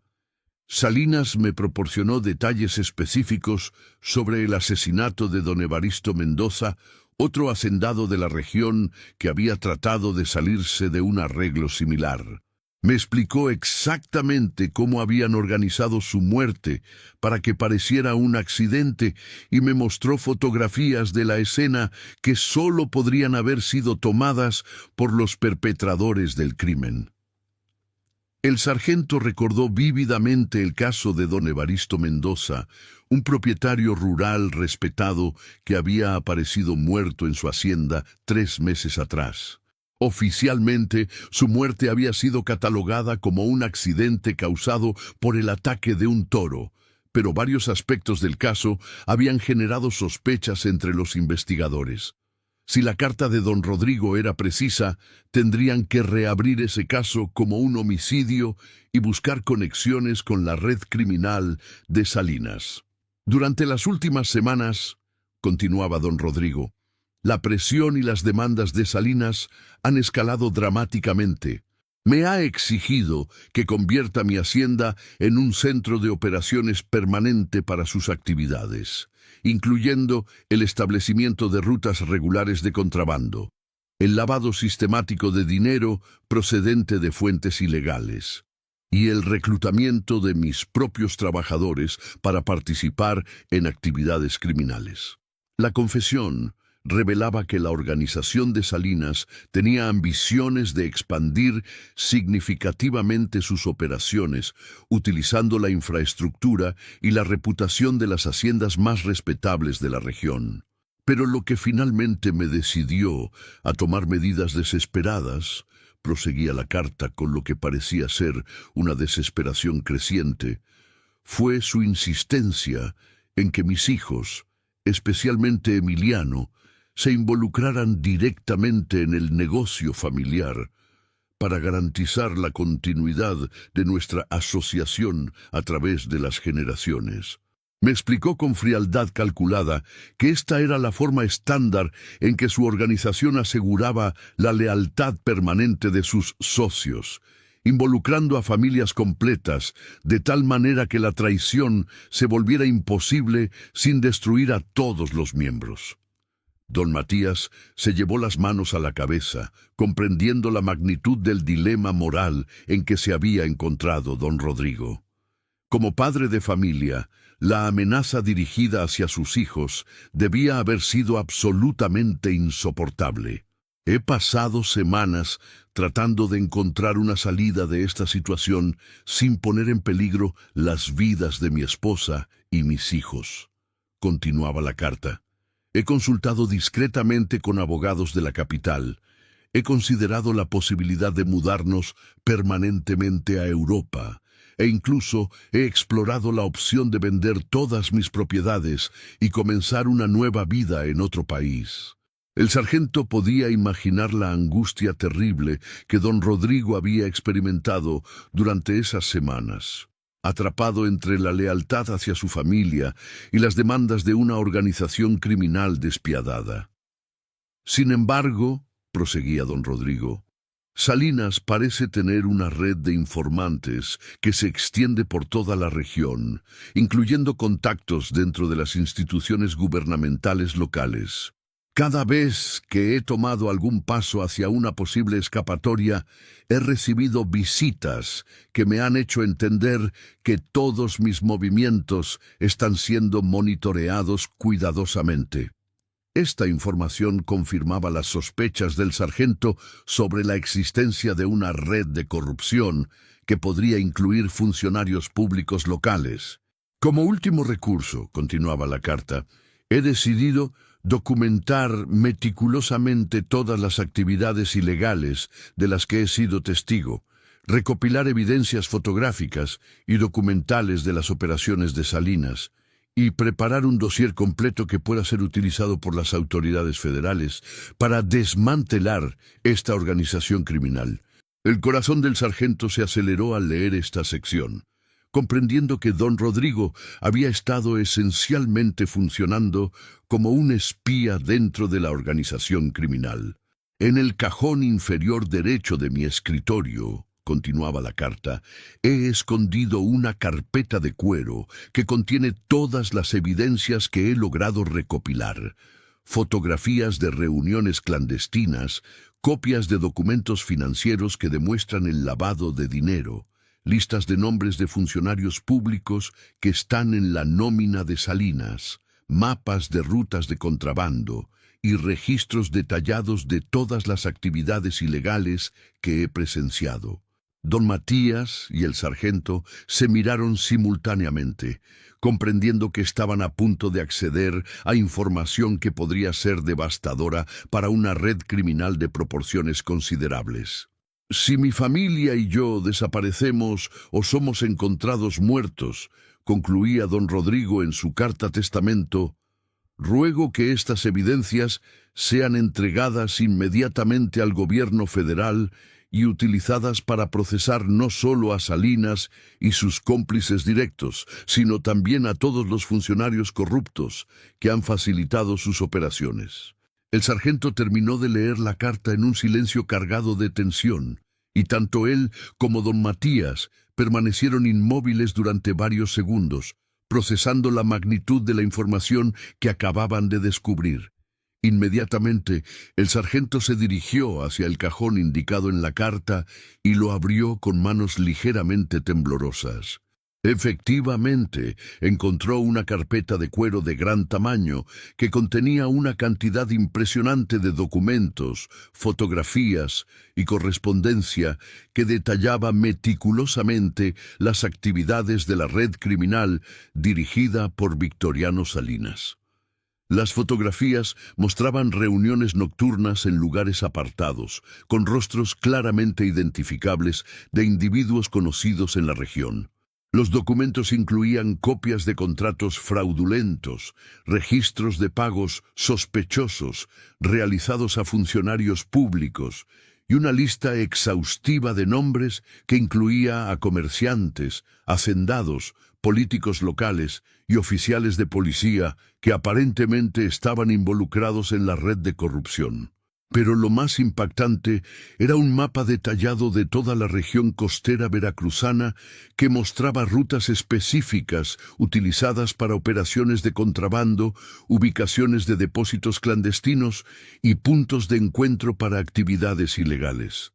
Salinas me proporcionó detalles específicos sobre el asesinato de don Evaristo Mendoza, otro hacendado de la región que había tratado de salirse de un arreglo similar. Me explicó exactamente cómo habían organizado su muerte para que pareciera un accidente y me mostró fotografías de la escena que solo podrían haber sido tomadas por los perpetradores del crimen. El sargento recordó vívidamente el caso de don Evaristo Mendoza, un propietario rural respetado que había aparecido muerto en su hacienda 3 meses atrás. Oficialmente, su muerte había sido catalogada como un accidente causado por el ataque de un toro, pero varios aspectos del caso habían generado sospechas entre los investigadores. Si la carta de don Rodrigo era precisa, tendrían que reabrir ese caso como un homicidio y buscar conexiones con la red criminal de Salinas. Durante las últimas semanas, continuaba don Rodrigo, la presión y las demandas de Salinas han escalado dramáticamente. Me ha exigido que convierta mi hacienda en un centro de operaciones permanente para sus actividades, incluyendo el establecimiento de rutas regulares de contrabando, el lavado sistemático de dinero procedente de fuentes ilegales y el reclutamiento de mis propios trabajadores para participar en actividades criminales. La confesión revelaba que la organización de Salinas tenía ambiciones de expandir significativamente sus operaciones, utilizando la infraestructura y la reputación de las haciendas más respetables de la región. Pero lo que finalmente me decidió a tomar medidas desesperadas, proseguía la carta con lo que parecía ser una desesperación creciente, fue su insistencia en que mis hijos, especialmente Emiliano, se involucraran directamente en el negocio familiar para garantizar la continuidad de nuestra asociación a través de las generaciones. Me explicó con frialdad calculada que esta era la forma estándar en que su organización aseguraba la lealtad permanente de sus socios, involucrando a familias completas, de tal manera que la traición se volviera imposible sin destruir a todos los miembros. Don Matías se llevó las manos a la cabeza, comprendiendo la magnitud del dilema moral en que se había encontrado don Rodrigo. Como padre de familia, la amenaza dirigida hacia sus hijos debía haber sido absolutamente insoportable. He pasado semanas tratando de encontrar una salida de esta situación sin poner en peligro las vidas de mi esposa y mis hijos, continuaba la carta. He consultado discretamente con abogados de la capital. He considerado la posibilidad de mudarnos permanentemente a Europa e incluso he explorado la opción de vender todas mis propiedades y comenzar una nueva vida en otro país. El sargento podía imaginar la angustia terrible que don Rodrigo había experimentado durante esas semanas, atrapado entre la lealtad hacia su familia y las demandas de una organización criminal despiadada. Sin embargo, proseguía don Rodrigo, Salinas parece tener una red de informantes que se extiende por toda la región, incluyendo contactos dentro de las instituciones gubernamentales locales. Cada vez que he tomado algún paso hacia una posible escapatoria, he recibido visitas que me han hecho entender que todos mis movimientos están siendo monitoreados cuidadosamente. Esta información confirmaba las sospechas del sargento sobre la existencia de una red de corrupción que podría incluir funcionarios públicos locales. Como último recurso, continuaba la carta, he decidido documentar meticulosamente todas las actividades ilegales de las que he sido testigo, recopilar evidencias fotográficas y documentales de las operaciones de Salinas, y preparar un dossier completo que pueda ser utilizado por las autoridades federales para desmantelar esta organización criminal. El corazón del sargento se aceleró al leer esta sección, comprendiendo que don Rodrigo había estado esencialmente funcionando como un espía dentro de la organización criminal. En el cajón inferior derecho de mi escritorio, continuaba la carta, he escondido una carpeta de cuero que contiene todas las evidencias que he logrado recopilar. Fotografías de reuniones clandestinas, copias de documentos financieros que demuestran el lavado de dinero, listas de nombres de funcionarios públicos que están en la nómina de Salinas, mapas de rutas de contrabando y registros detallados de todas las actividades ilegales que he presenciado. Don Matías y el sargento se miraron simultáneamente, comprendiendo que estaban a punto de acceder a información que podría ser devastadora para una red criminal de proporciones considerables. Si mi familia y yo desaparecemos o somos encontrados muertos, concluía don Rodrigo en su carta testamento, ruego que estas evidencias sean entregadas inmediatamente al gobierno federal y utilizadas para procesar no solo a Salinas y sus cómplices directos, sino también a todos los funcionarios corruptos que han facilitado sus operaciones. El sargento terminó de leer la carta en un silencio cargado de tensión, y tanto él como don Matías permanecieron inmóviles durante varios segundos, procesando la magnitud de la información que acababan de descubrir. Inmediatamente, el sargento se dirigió hacia el cajón indicado en la carta y lo abrió con manos ligeramente temblorosas. Efectivamente, encontró una carpeta de cuero de gran tamaño que contenía una cantidad impresionante de documentos, fotografías y correspondencia que detallaba meticulosamente las actividades de la red criminal dirigida por Victoriano Salinas. Las fotografías mostraban reuniones nocturnas en lugares apartados, con rostros claramente identificables de individuos conocidos en la región. Los documentos incluían copias de contratos fraudulentos, registros de pagos sospechosos realizados a funcionarios públicos y una lista exhaustiva de nombres que incluía a comerciantes, hacendados, políticos locales y oficiales de policía que aparentemente estaban involucrados en la red de corrupción. Pero lo más impactante era un mapa detallado de toda la región costera veracruzana que mostraba rutas específicas utilizadas para operaciones de contrabando, ubicaciones de depósitos clandestinos y puntos de encuentro para actividades ilegales.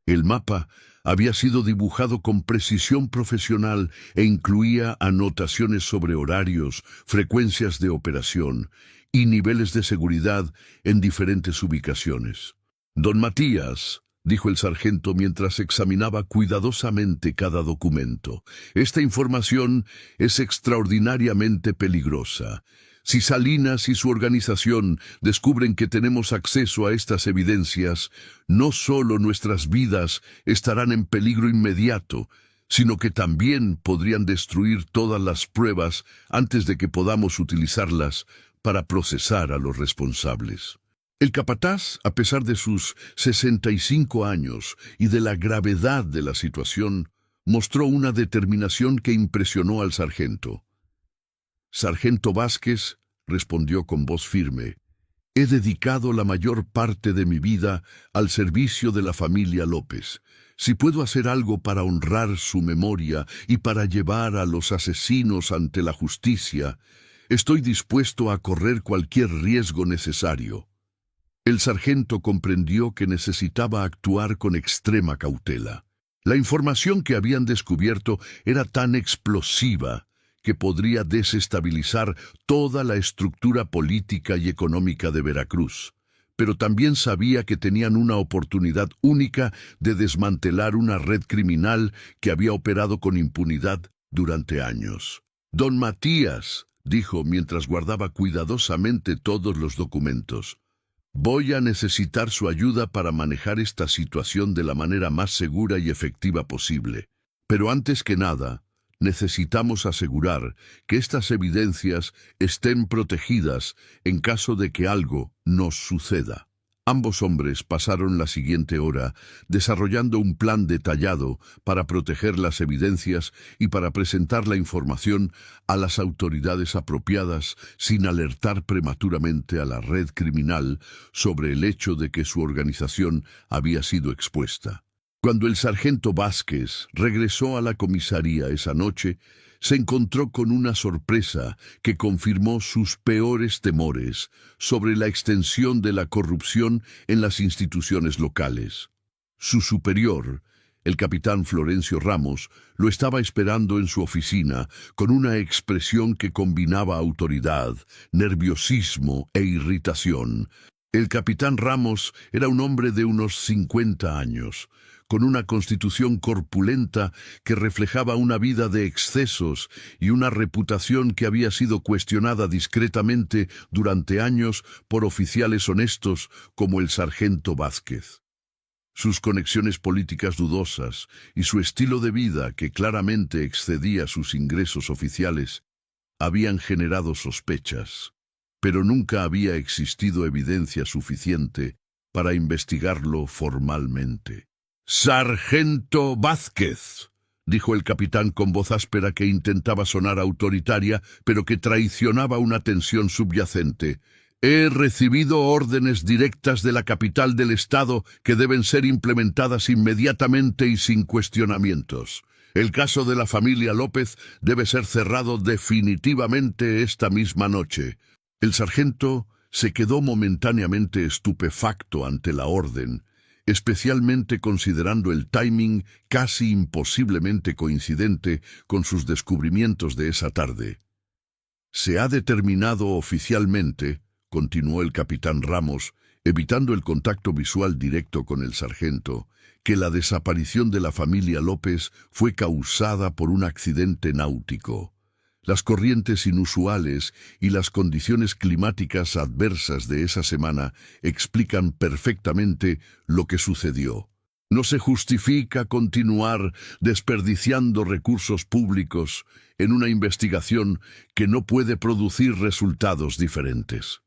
El mapa había sido dibujado con precisión profesional e incluía anotaciones sobre horarios, frecuencias de operación y niveles de seguridad en diferentes ubicaciones. Don Matías, dijo el sargento mientras examinaba cuidadosamente cada documento, esta información es extraordinariamente peligrosa. Si Salinas y su organización descubren que tenemos acceso a estas evidencias, no solo nuestras vidas estarán en peligro inmediato, sino que también podrían destruir todas las pruebas antes de que podamos utilizarlas para procesar a los responsables. El capataz, a pesar de sus 65 años y de la gravedad de la situación, mostró una determinación que impresionó al sargento. Sargento Vázquez, respondió con voz firme, he dedicado la mayor parte de mi vida al servicio de la familia López. Si puedo hacer algo para honrar su memoria y para llevar a los asesinos ante la justicia, estoy dispuesto a correr cualquier riesgo necesario. El sargento comprendió que necesitaba actuar con extrema cautela. La información que habían descubierto era tan explosiva que podría desestabilizar toda la estructura política y económica de Veracruz, pero también sabía que tenían una oportunidad única de desmantelar una red criminal que había operado con impunidad durante años. Don Matías, dijo mientras guardaba cuidadosamente todos los documentos, voy a necesitar su ayuda para manejar esta situación de la manera más segura y efectiva posible. Pero antes que nada, necesitamos asegurar que estas evidencias estén protegidas en caso de que algo nos suceda. Ambos hombres pasaron la siguiente hora desarrollando un plan detallado para proteger las evidencias y para presentar la información a las autoridades apropiadas sin alertar prematuramente a la red criminal sobre el hecho de que su organización había sido expuesta. Cuando el sargento Vázquez regresó a la comisaría esa noche, se encontró con una sorpresa que confirmó sus peores temores sobre la extensión de la corrupción en las instituciones locales. Su superior, el capitán Florencio Ramos, lo estaba esperando en su oficina con una expresión que combinaba autoridad, nerviosismo e irritación. El capitán Ramos era un hombre de unos 50 años, con una constitución corpulenta que reflejaba una vida de excesos y una reputación que había sido cuestionada discretamente durante años por oficiales honestos como el sargento Vázquez. Sus conexiones políticas dudosas y su estilo de vida, que claramente excedía sus ingresos oficiales, habían generado sospechas, pero nunca había existido evidencia suficiente para investigarlo formalmente. «Sargento Vázquez», dijo el capitán con voz áspera que intentaba sonar autoritaria, pero que traicionaba una tensión subyacente. «He recibido órdenes directas de la capital del Estado que deben ser implementadas inmediatamente y sin cuestionamientos. El caso de la familia López debe ser cerrado definitivamente esta misma noche». El sargento se quedó momentáneamente estupefacto ante la orden, especialmente considerando el timing casi imposiblemente coincidente con sus descubrimientos de esa tarde. «Se ha determinado oficialmente», continuó el capitán Ramos, evitando el contacto visual directo con el sargento, «que la desaparición de la familia López fue causada por un accidente náutico. Las corrientes inusuales y las condiciones climáticas adversas de esa semana explican perfectamente lo que sucedió. No se justifica continuar desperdiciando recursos públicos en una investigación que no puede producir resultados diferentes».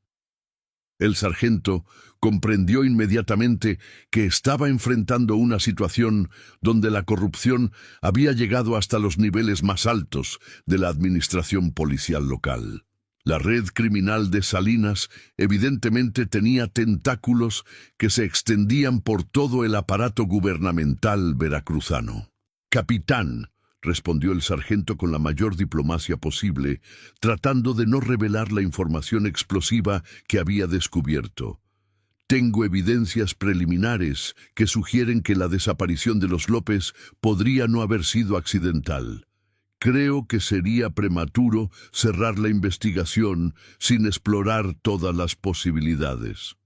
El sargento comprendió inmediatamente que estaba enfrentando una situación donde la corrupción había llegado hasta los niveles más altos de la administración policial local. La red criminal de Salinas evidentemente tenía tentáculos que se extendían por todo el aparato gubernamental veracruzano. «Capitán», respondió el sargento con la mayor diplomacia posible, tratando de no revelar la información explosiva que había descubierto. «Tengo evidencias preliminares que sugieren que la desaparición de los López podría no haber sido accidental. Creo que sería prematuro cerrar la investigación sin explorar todas las posibilidades».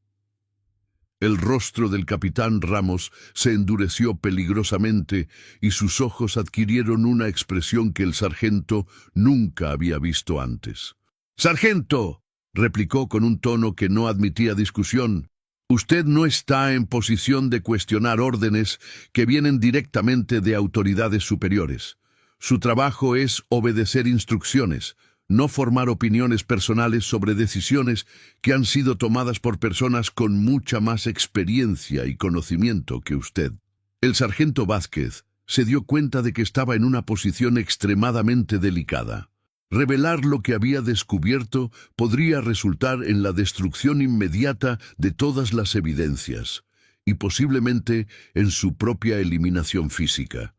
El rostro del capitán Ramos se endureció peligrosamente y sus ojos adquirieron una expresión que el sargento nunca había visto antes. «¡Sargento!», replicó con un tono que no admitía discusión, «usted no está en posición de cuestionar órdenes que vienen directamente de autoridades superiores. Su trabajo es obedecer instrucciones, no formar opiniones personales sobre decisiones que han sido tomadas por personas con mucha más experiencia y conocimiento que usted». El sargento Vázquez se dio cuenta de que estaba en una posición extremadamente delicada. Revelar lo que había descubierto podría resultar en la destrucción inmediata de todas las evidencias, y posiblemente en su propia eliminación física.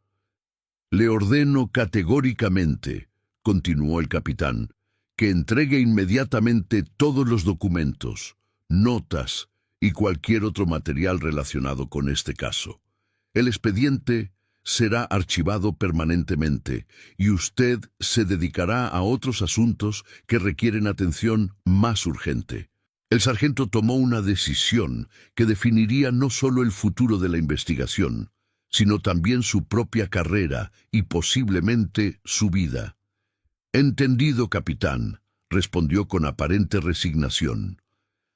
«Le ordeno categóricamente», continuó el capitán, «que entregue inmediatamente todos los documentos, notas y cualquier otro material relacionado con este caso. El expediente será archivado permanentemente y usted se dedicará a otros asuntos que requieren atención más urgente». El sargento tomó una decisión que definiría no solo el futuro de la investigación, sino también su propia carrera y posiblemente su vida. «Entendido, capitán», respondió con aparente resignación.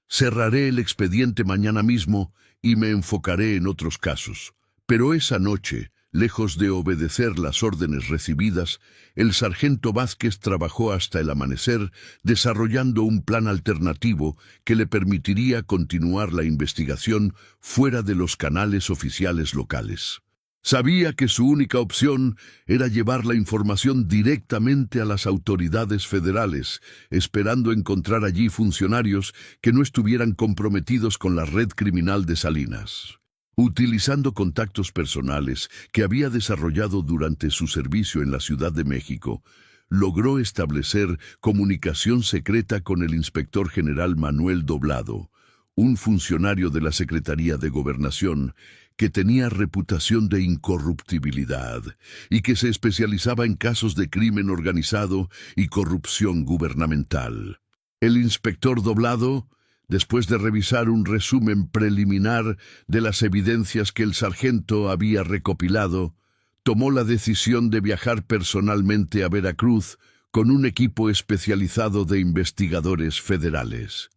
«Cerraré el expediente mañana mismo y me enfocaré en otros casos». Pero esa noche, lejos de obedecer las órdenes recibidas, el sargento Vázquez trabajó hasta el amanecer desarrollando un plan alternativo que le permitiría continuar la investigación fuera de los canales oficiales locales. Sabía que su única opción era llevar la información directamente a las autoridades federales, esperando encontrar allí funcionarios que no estuvieran comprometidos con la red criminal de Salinas. Utilizando contactos personales que había desarrollado durante su servicio en la Ciudad de México, logró establecer comunicación secreta con el inspector general Manuel Doblado, un funcionario de la Secretaría de Gobernación que tenía reputación de incorruptibilidad y que se especializaba en casos de crimen organizado y corrupción gubernamental. El inspector Doblado, después de revisar un resumen preliminar de las evidencias que el sargento había recopilado, tomó la decisión de viajar personalmente a Veracruz con un equipo especializado de investigadores federales.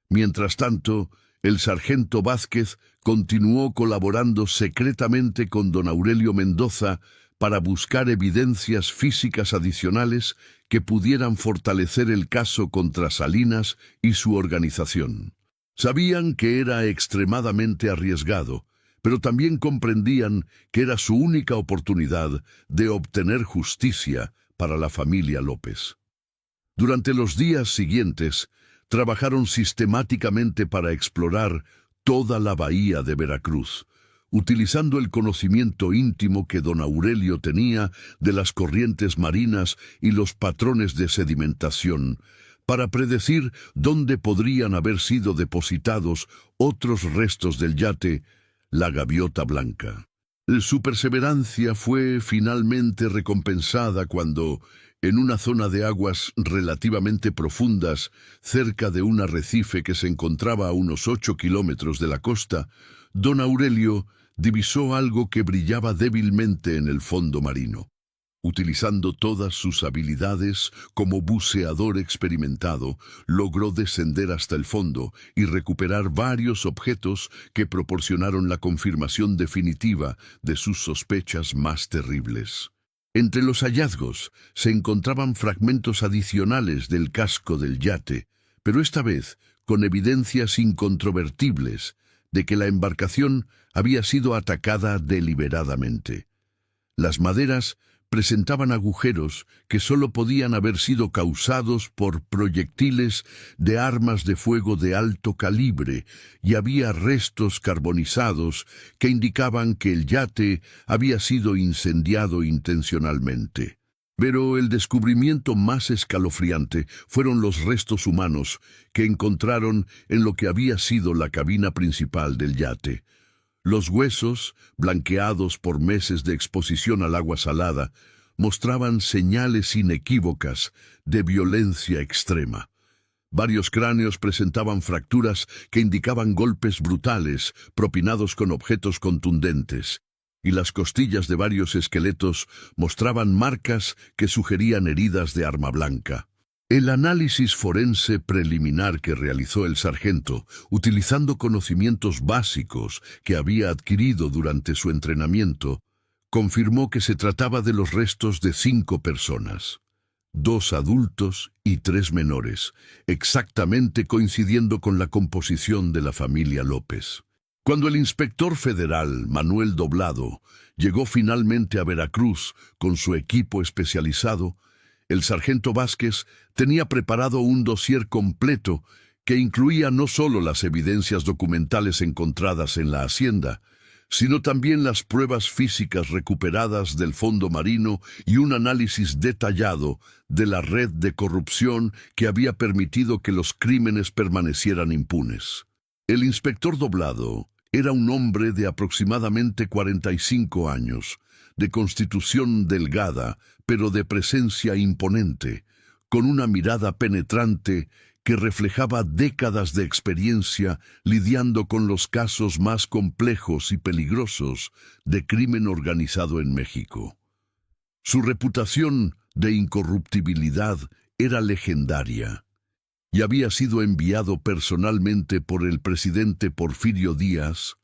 Mientras tanto, el sargento Vázquez continuó colaborando secretamente con don Aurelio Mendoza para buscar evidencias físicas adicionales que pudieran fortalecer el caso contra Salinas y su organización. Sabían que era extremadamente arriesgado, pero también comprendían que era su única oportunidad de obtener justicia para la familia López. Durante los días siguientes, trabajaron sistemáticamente para explorar toda la bahía de Veracruz, utilizando el conocimiento íntimo que don Aurelio tenía de las corrientes marinas y los patrones de sedimentación, para predecir dónde podrían haber sido depositados otros restos del yate, la Gaviota Blanca. Su perseverancia fue finalmente recompensada cuando, en una zona de aguas relativamente profundas, cerca de un arrecife que se encontraba a unos 8 kilómetros de la costa, don Aurelio divisó algo que brillaba débilmente en el fondo marino. Utilizando todas sus habilidades como buceador experimentado, logró descender hasta el fondo y recuperar varios objetos que proporcionaron la confirmación definitiva de sus sospechas más terribles. Entre los hallazgos se encontraban fragmentos adicionales del casco del yate, pero esta vez con evidencias incontrovertibles de que la embarcación había sido atacada deliberadamente. Las maderas presentaban agujeros que solo podían haber sido causados por proyectiles de armas de fuego de alto calibre y había restos carbonizados que indicaban que el yate había sido incendiado intencionalmente. Pero el descubrimiento más escalofriante fueron los restos humanos que encontraron en lo que había sido la cabina principal del yate. Los huesos, blanqueados por meses de exposición al agua salada, mostraban señales inequívocas de violencia extrema. Varios cráneos presentaban fracturas que indicaban golpes brutales propinados con objetos contundentes, y las costillas de varios esqueletos mostraban marcas que sugerían heridas de arma blanca. El análisis forense preliminar que realizó el sargento, utilizando conocimientos básicos que había adquirido durante su entrenamiento, confirmó que se trataba de los restos de 5 personas, 2 adultos y 3 menores, exactamente coincidiendo con la composición de la familia López. Cuando el inspector federal Manuel Doblado llegó finalmente a Veracruz con su equipo especializado, el sargento Vázquez tenía preparado un dossier completo que incluía no solo las evidencias documentales encontradas en la hacienda, sino también las pruebas físicas recuperadas del fondo marino y un análisis detallado de la red de corrupción que había permitido que los crímenes permanecieran impunes. El inspector Doblado era un hombre de aproximadamente 45 años, de constitución delgada, pero de presencia imponente, con una mirada penetrante que reflejaba décadas de experiencia lidiando con los casos más complejos y peligrosos de crimen organizado en México. Su reputación de incorruptibilidad era legendaria y había sido enviado personalmente por el presidente Porfirio Díaz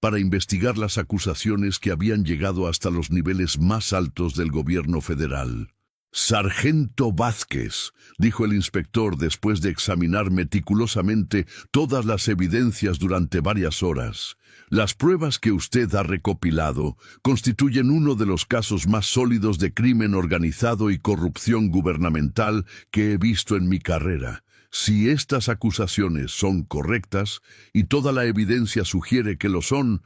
para investigar las acusaciones que habían llegado hasta los niveles más altos del gobierno federal. «Sargento Vázquez», dijo el inspector después de examinar meticulosamente todas las evidencias durante varias horas, «las pruebas que usted ha recopilado constituyen uno de los casos más sólidos de crimen organizado y corrupción gubernamental que he visto en mi carrera. Si estas acusaciones son correctas, y toda la evidencia sugiere que lo son,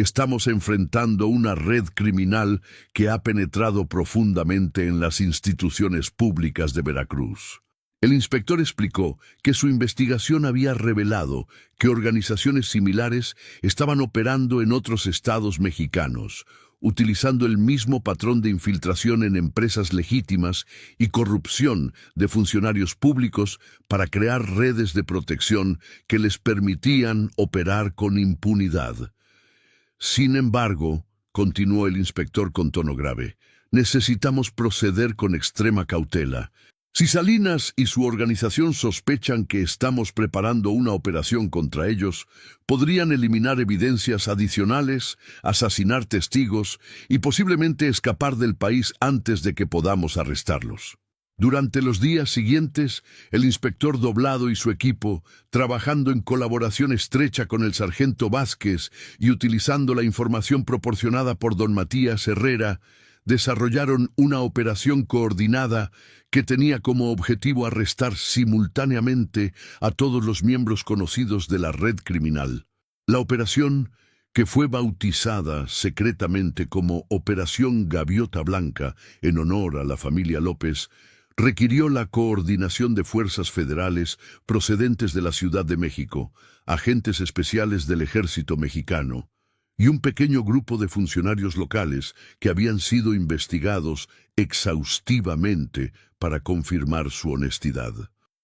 estamos enfrentando una red criminal que ha penetrado profundamente en las instituciones públicas de Veracruz. El inspector explicó que su investigación había revelado que organizaciones similares estaban operando en otros estados mexicanos, utilizando el mismo patrón de infiltración en empresas legítimas y corrupción de funcionarios públicos para crear redes de protección que les permitían operar con impunidad. Sin embargo, continuó el inspector con tono grave, necesitamos proceder con extrema cautela. Si Salinas y su organización sospechan que estamos preparando una operación contra ellos, podrían eliminar evidencias adicionales, asesinar testigos y posiblemente escapar del país antes de que podamos arrestarlos. Durante los días siguientes, el inspector Doblado y su equipo, trabajando en colaboración estrecha con el sargento Vázquez y utilizando la información proporcionada por don Matías Herrera, desarrollaron una operación coordinada que tenía como objetivo arrestar simultáneamente a todos los miembros conocidos de la red criminal. La operación, que fue bautizada secretamente como Operación Gaviota Blanca en honor a la familia López, requirió la coordinación de fuerzas federales procedentes de la Ciudad de México, agentes especiales del ejército mexicano, y un pequeño grupo de funcionarios locales que habían sido investigados exhaustivamente para confirmar su honestidad.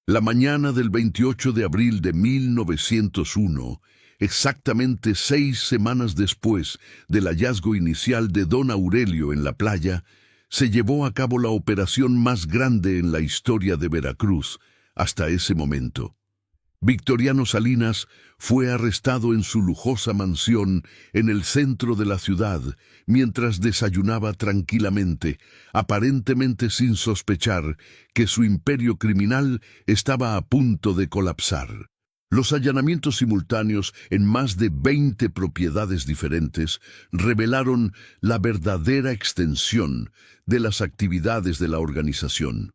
La mañana del 28 de abril de 1901, exactamente 6 semanas después del hallazgo inicial de don Aurelio en la playa, se llevó a cabo la operación más grande en la historia de Veracruz hasta ese momento. Victoriano Salinas fue arrestado en su lujosa mansión en el centro de la ciudad mientras desayunaba tranquilamente, aparentemente sin sospechar que su imperio criminal estaba a punto de colapsar. Los allanamientos simultáneos en más de 20 propiedades diferentes revelaron la verdadera extensión de las actividades de la organización.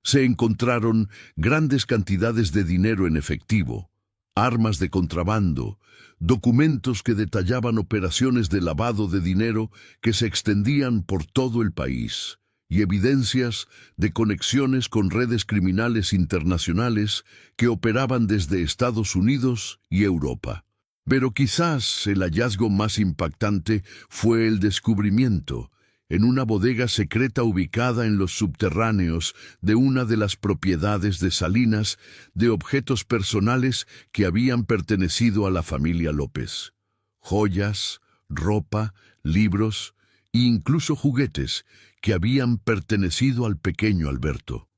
Se encontraron grandes cantidades de dinero en efectivo, armas de contrabando, documentos que detallaban operaciones de lavado de dinero que se extendían por todo el país, y evidencias de conexiones con redes criminales internacionales que operaban desde Estados Unidos y Europa. Pero quizás el hallazgo más impactante fue el descubrimiento, en una bodega secreta ubicada en los subterráneos de una de las propiedades de Salinas, de objetos personales que habían pertenecido a la familia López. Joyas, ropa, libros e incluso juguetes que habían pertenecido al pequeño Alberto.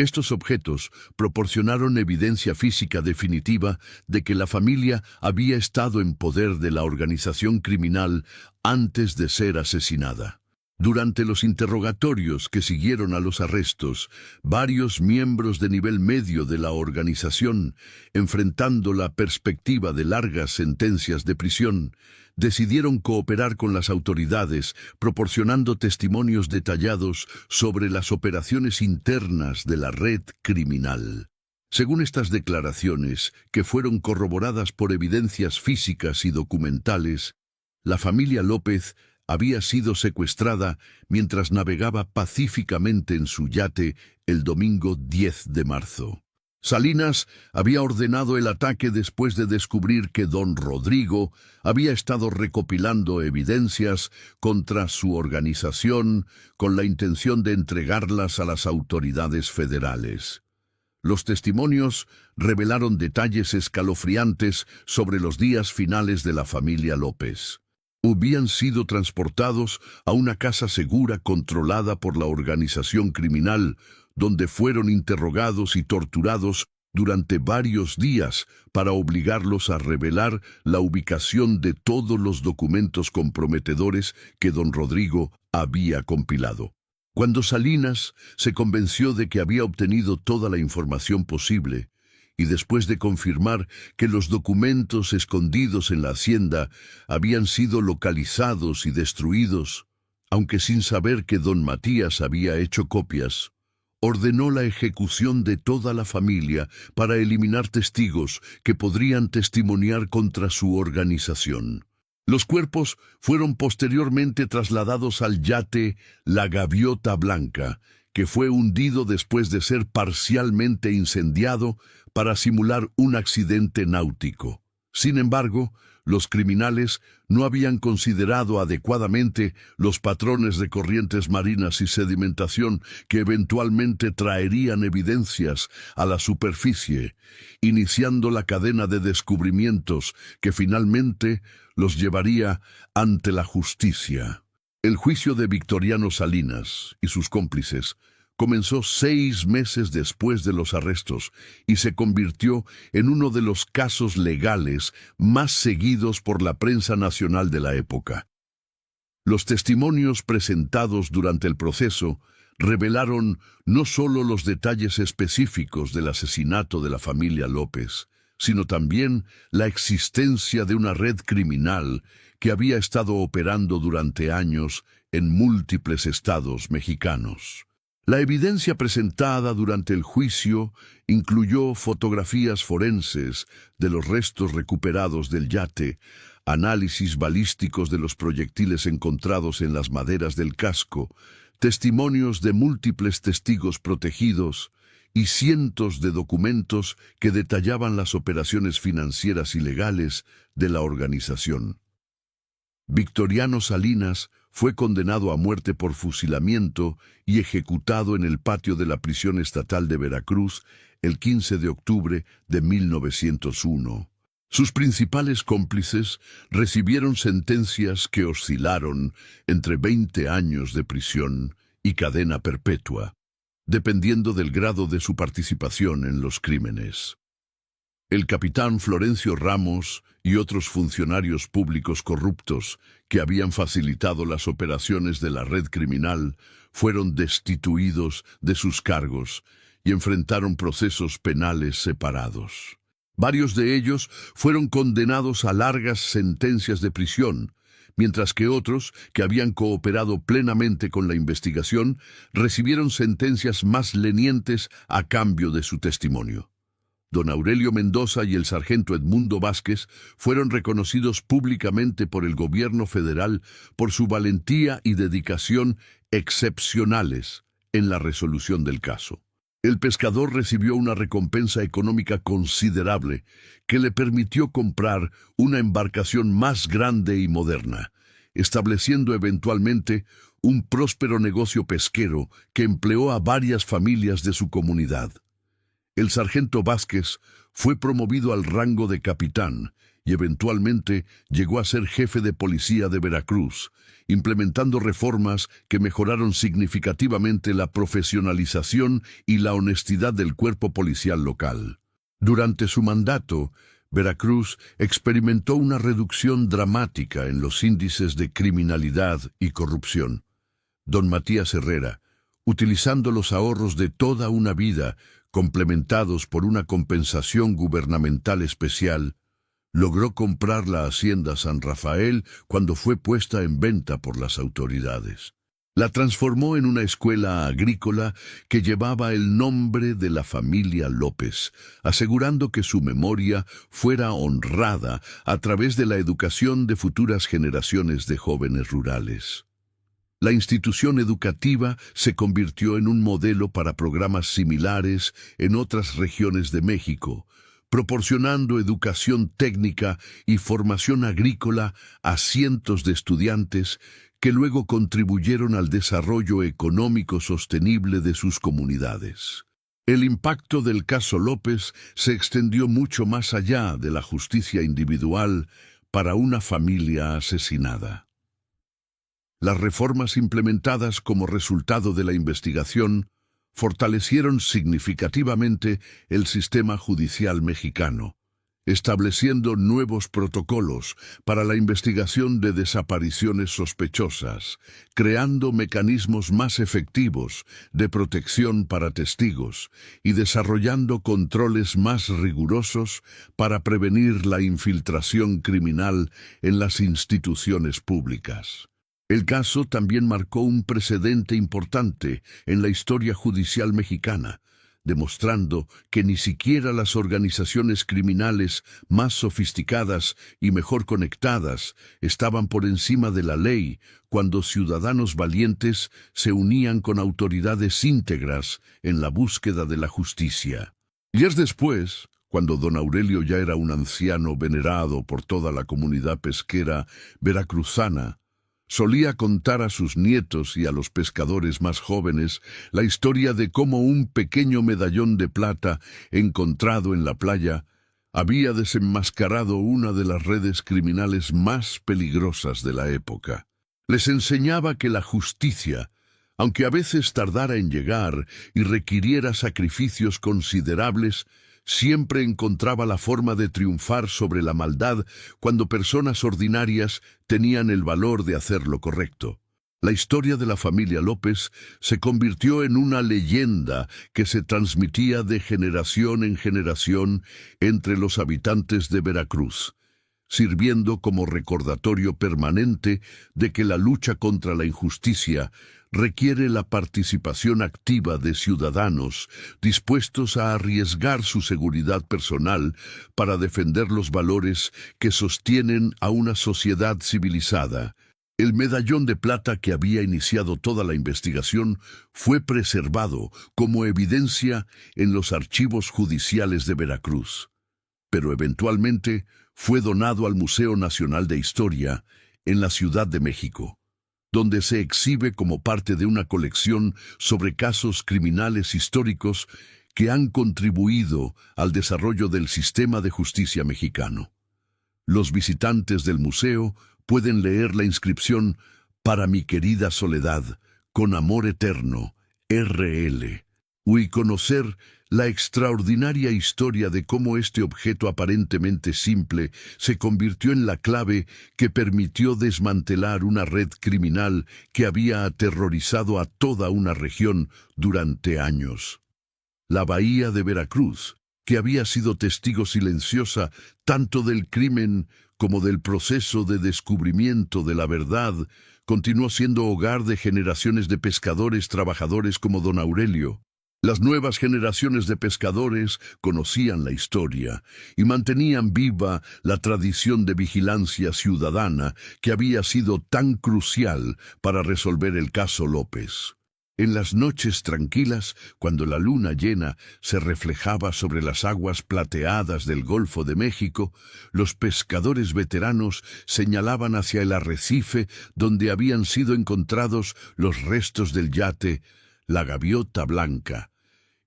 Estos objetos proporcionaron evidencia física definitiva de que la familia había estado en poder de la organización criminal antes de ser asesinada. Durante los interrogatorios que siguieron a los arrestos, varios miembros de nivel medio de la organización, enfrentando la perspectiva de largas sentencias de prisión, decidieron cooperar con las autoridades, proporcionando testimonios detallados sobre las operaciones internas de la red criminal. Según estas declaraciones, que fueron corroboradas por evidencias físicas y documentales, la familia López había sido secuestrada mientras navegaba pacíficamente en su yate el domingo 10 de marzo. Salinas había ordenado el ataque después de descubrir que don Rodrigo había estado recopilando evidencias contra su organización con la intención de entregarlas a las autoridades federales. Los testimonios revelaron detalles escalofriantes sobre los días finales de la familia López. Habían sido transportados a una casa segura controlada por la organización criminal, donde fueron interrogados y torturados durante varios días para obligarlos a revelar la ubicación de todos los documentos comprometedores que don Rodrigo había compilado. Cuando Salinas se convenció de que había obtenido toda la información posible, y después de confirmar que los documentos escondidos en la hacienda habían sido localizados y destruidos, aunque sin saber que don Matías había hecho copias, ordenó la ejecución de toda la familia para eliminar testigos que podrían testimoniar contra su organización. Los cuerpos fueron posteriormente trasladados al yate La Gaviota Blanca, que fue hundido después de ser parcialmente incendiado para simular un accidente náutico. Sin embargo, los criminales no habían considerado adecuadamente los patrones de corrientes marinas y sedimentación que eventualmente traerían evidencias a la superficie, iniciando la cadena de descubrimientos que finalmente los llevaría ante la justicia. El juicio de Victoriano Salinas y sus cómplices comenzó 6 meses después de los arrestos y se convirtió en uno de los casos legales más seguidos por la prensa nacional de la época. Los testimonios presentados durante el proceso revelaron no solo los detalles específicos del asesinato de la familia López, sino también la existencia de una red criminal que había estado operando durante años en múltiples estados mexicanos. La evidencia presentada durante el juicio incluyó fotografías forenses de los restos recuperados del yate, análisis balísticos de los proyectiles encontrados en las maderas del casco, testimonios de múltiples testigos protegidos y cientos de documentos que detallaban las operaciones financieras y legales de la organización. Victoriano Salinas fue condenado a muerte por fusilamiento y ejecutado en el patio de la prisión estatal de Veracruz el 15 de octubre de 1901. Sus principales cómplices recibieron sentencias que oscilaron entre 20 años de prisión y cadena perpetua, dependiendo del grado de su participación en los crímenes. El capitán Florencio Ramos y otros funcionarios públicos corruptos que habían facilitado las operaciones de la red criminal fueron destituidos de sus cargos y enfrentaron procesos penales separados. Varios de ellos fueron condenados a largas sentencias de prisión, mientras que otros, que habían cooperado plenamente con la investigación, recibieron sentencias más lenientes a cambio de su testimonio. Don Aurelio Mendoza y el sargento Edmundo Vázquez fueron reconocidos públicamente por el gobierno federal por su valentía y dedicación excepcionales en la resolución del caso. El pescador recibió una recompensa económica considerable que le permitió comprar una embarcación más grande y moderna, estableciendo eventualmente un próspero negocio pesquero que empleó a varias familias de su comunidad. El sargento Vázquez fue promovido al rango de capitán y eventualmente llegó a ser jefe de policía de Veracruz, implementando reformas que mejoraron significativamente la profesionalización y la honestidad del cuerpo policial local. Durante su mandato, Veracruz experimentó una reducción dramática en los índices de criminalidad y corrupción. Don Matías Herrera, utilizando los ahorros de toda una vida, complementados por una compensación gubernamental especial, logró comprar la hacienda San Rafael cuando fue puesta en venta por las autoridades. La transformó en una escuela agrícola que llevaba el nombre de la familia López, asegurando que su memoria fuera honrada a través de la educación de futuras generaciones de jóvenes rurales. La institución educativa se convirtió en un modelo para programas similares en otras regiones de México, proporcionando educación técnica y formación agrícola a cientos de estudiantes que luego contribuyeron al desarrollo económico sostenible de sus comunidades. El impacto del caso López se extendió mucho más allá de la justicia individual para una familia asesinada. Las reformas implementadas como resultado de la investigación fortalecieron significativamente el sistema judicial mexicano, estableciendo nuevos protocolos para la investigación de desapariciones sospechosas, creando mecanismos más efectivos de protección para testigos y desarrollando controles más rigurosos para prevenir la infiltración criminal en las instituciones públicas. El caso también marcó un precedente importante en la historia judicial mexicana, demostrando que ni siquiera las organizaciones criminales más sofisticadas y mejor conectadas estaban por encima de la ley cuando ciudadanos valientes se unían con autoridades íntegras en la búsqueda de la justicia. Días después, cuando don Aurelio ya era un anciano venerado por toda la comunidad pesquera veracruzana, solía contar a sus nietos y a los pescadores más jóvenes la historia de cómo un pequeño medallón de plata encontrado en la playa había desenmascarado una de las redes criminales más peligrosas de la época. Les enseñaba que la justicia, aunque a veces tardara en llegar y requiriera sacrificios considerables, siempre encontraba la forma de triunfar sobre la maldad cuando personas ordinarias tenían el valor de hacer lo correcto. La historia de la familia López se convirtió en una leyenda que se transmitía de generación en generación entre los habitantes de Veracruz, sirviendo como recordatorio permanente de que la lucha contra la injusticia requiere la participación activa de ciudadanos dispuestos a arriesgar su seguridad personal para defender los valores que sostienen a una sociedad civilizada. El medallón de plata que había iniciado toda la investigación fue preservado como evidencia en los archivos judiciales de Veracruz, pero eventualmente fue donado al Museo Nacional de Historia en la Ciudad de México, donde se exhibe como parte de una colección sobre casos criminales históricos que han contribuido al desarrollo del sistema de justicia mexicano. Los visitantes del museo pueden leer la inscripción «Para mi querida Soledad, con amor eterno, R.L.», y conocer la extraordinaria historia de cómo este objeto aparentemente simple se convirtió en la clave que permitió desmantelar una red criminal que había aterrorizado a toda una región durante años. La bahía de Veracruz, que había sido testigo silenciosa tanto del crimen como del proceso de descubrimiento de la verdad, continuó siendo hogar de generaciones de pescadores trabajadores como don Aurelio. Las nuevas generaciones de pescadores conocían la historia y mantenían viva la tradición de vigilancia ciudadana que había sido tan crucial para resolver el caso López. En las noches tranquilas, cuando la luna llena se reflejaba sobre las aguas plateadas del Golfo de México, los pescadores veteranos señalaban hacia el arrecife donde habían sido encontrados los restos del yate, la Gaviota Blanca,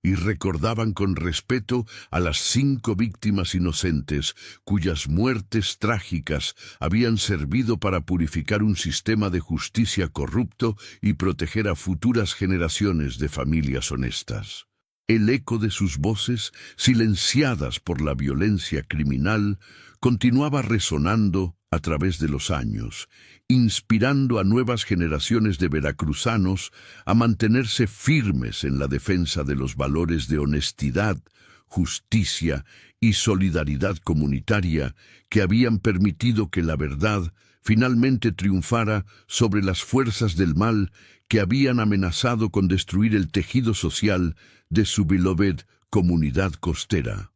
y recordaban con respeto a las 5 víctimas inocentes cuyas muertes trágicas habían servido para purificar un sistema de justicia corrupto y proteger a futuras generaciones de familias honestas. El eco de sus voces, silenciadas por la violencia criminal, continuaba resonando a través de los años, inspirando a nuevas generaciones de veracruzanos a mantenerse firmes en la defensa de los valores de honestidad, justicia y solidaridad comunitaria que habían permitido que la verdad finalmente triunfara sobre las fuerzas del mal que habían amenazado con destruir el tejido social de su beloved comunidad costera.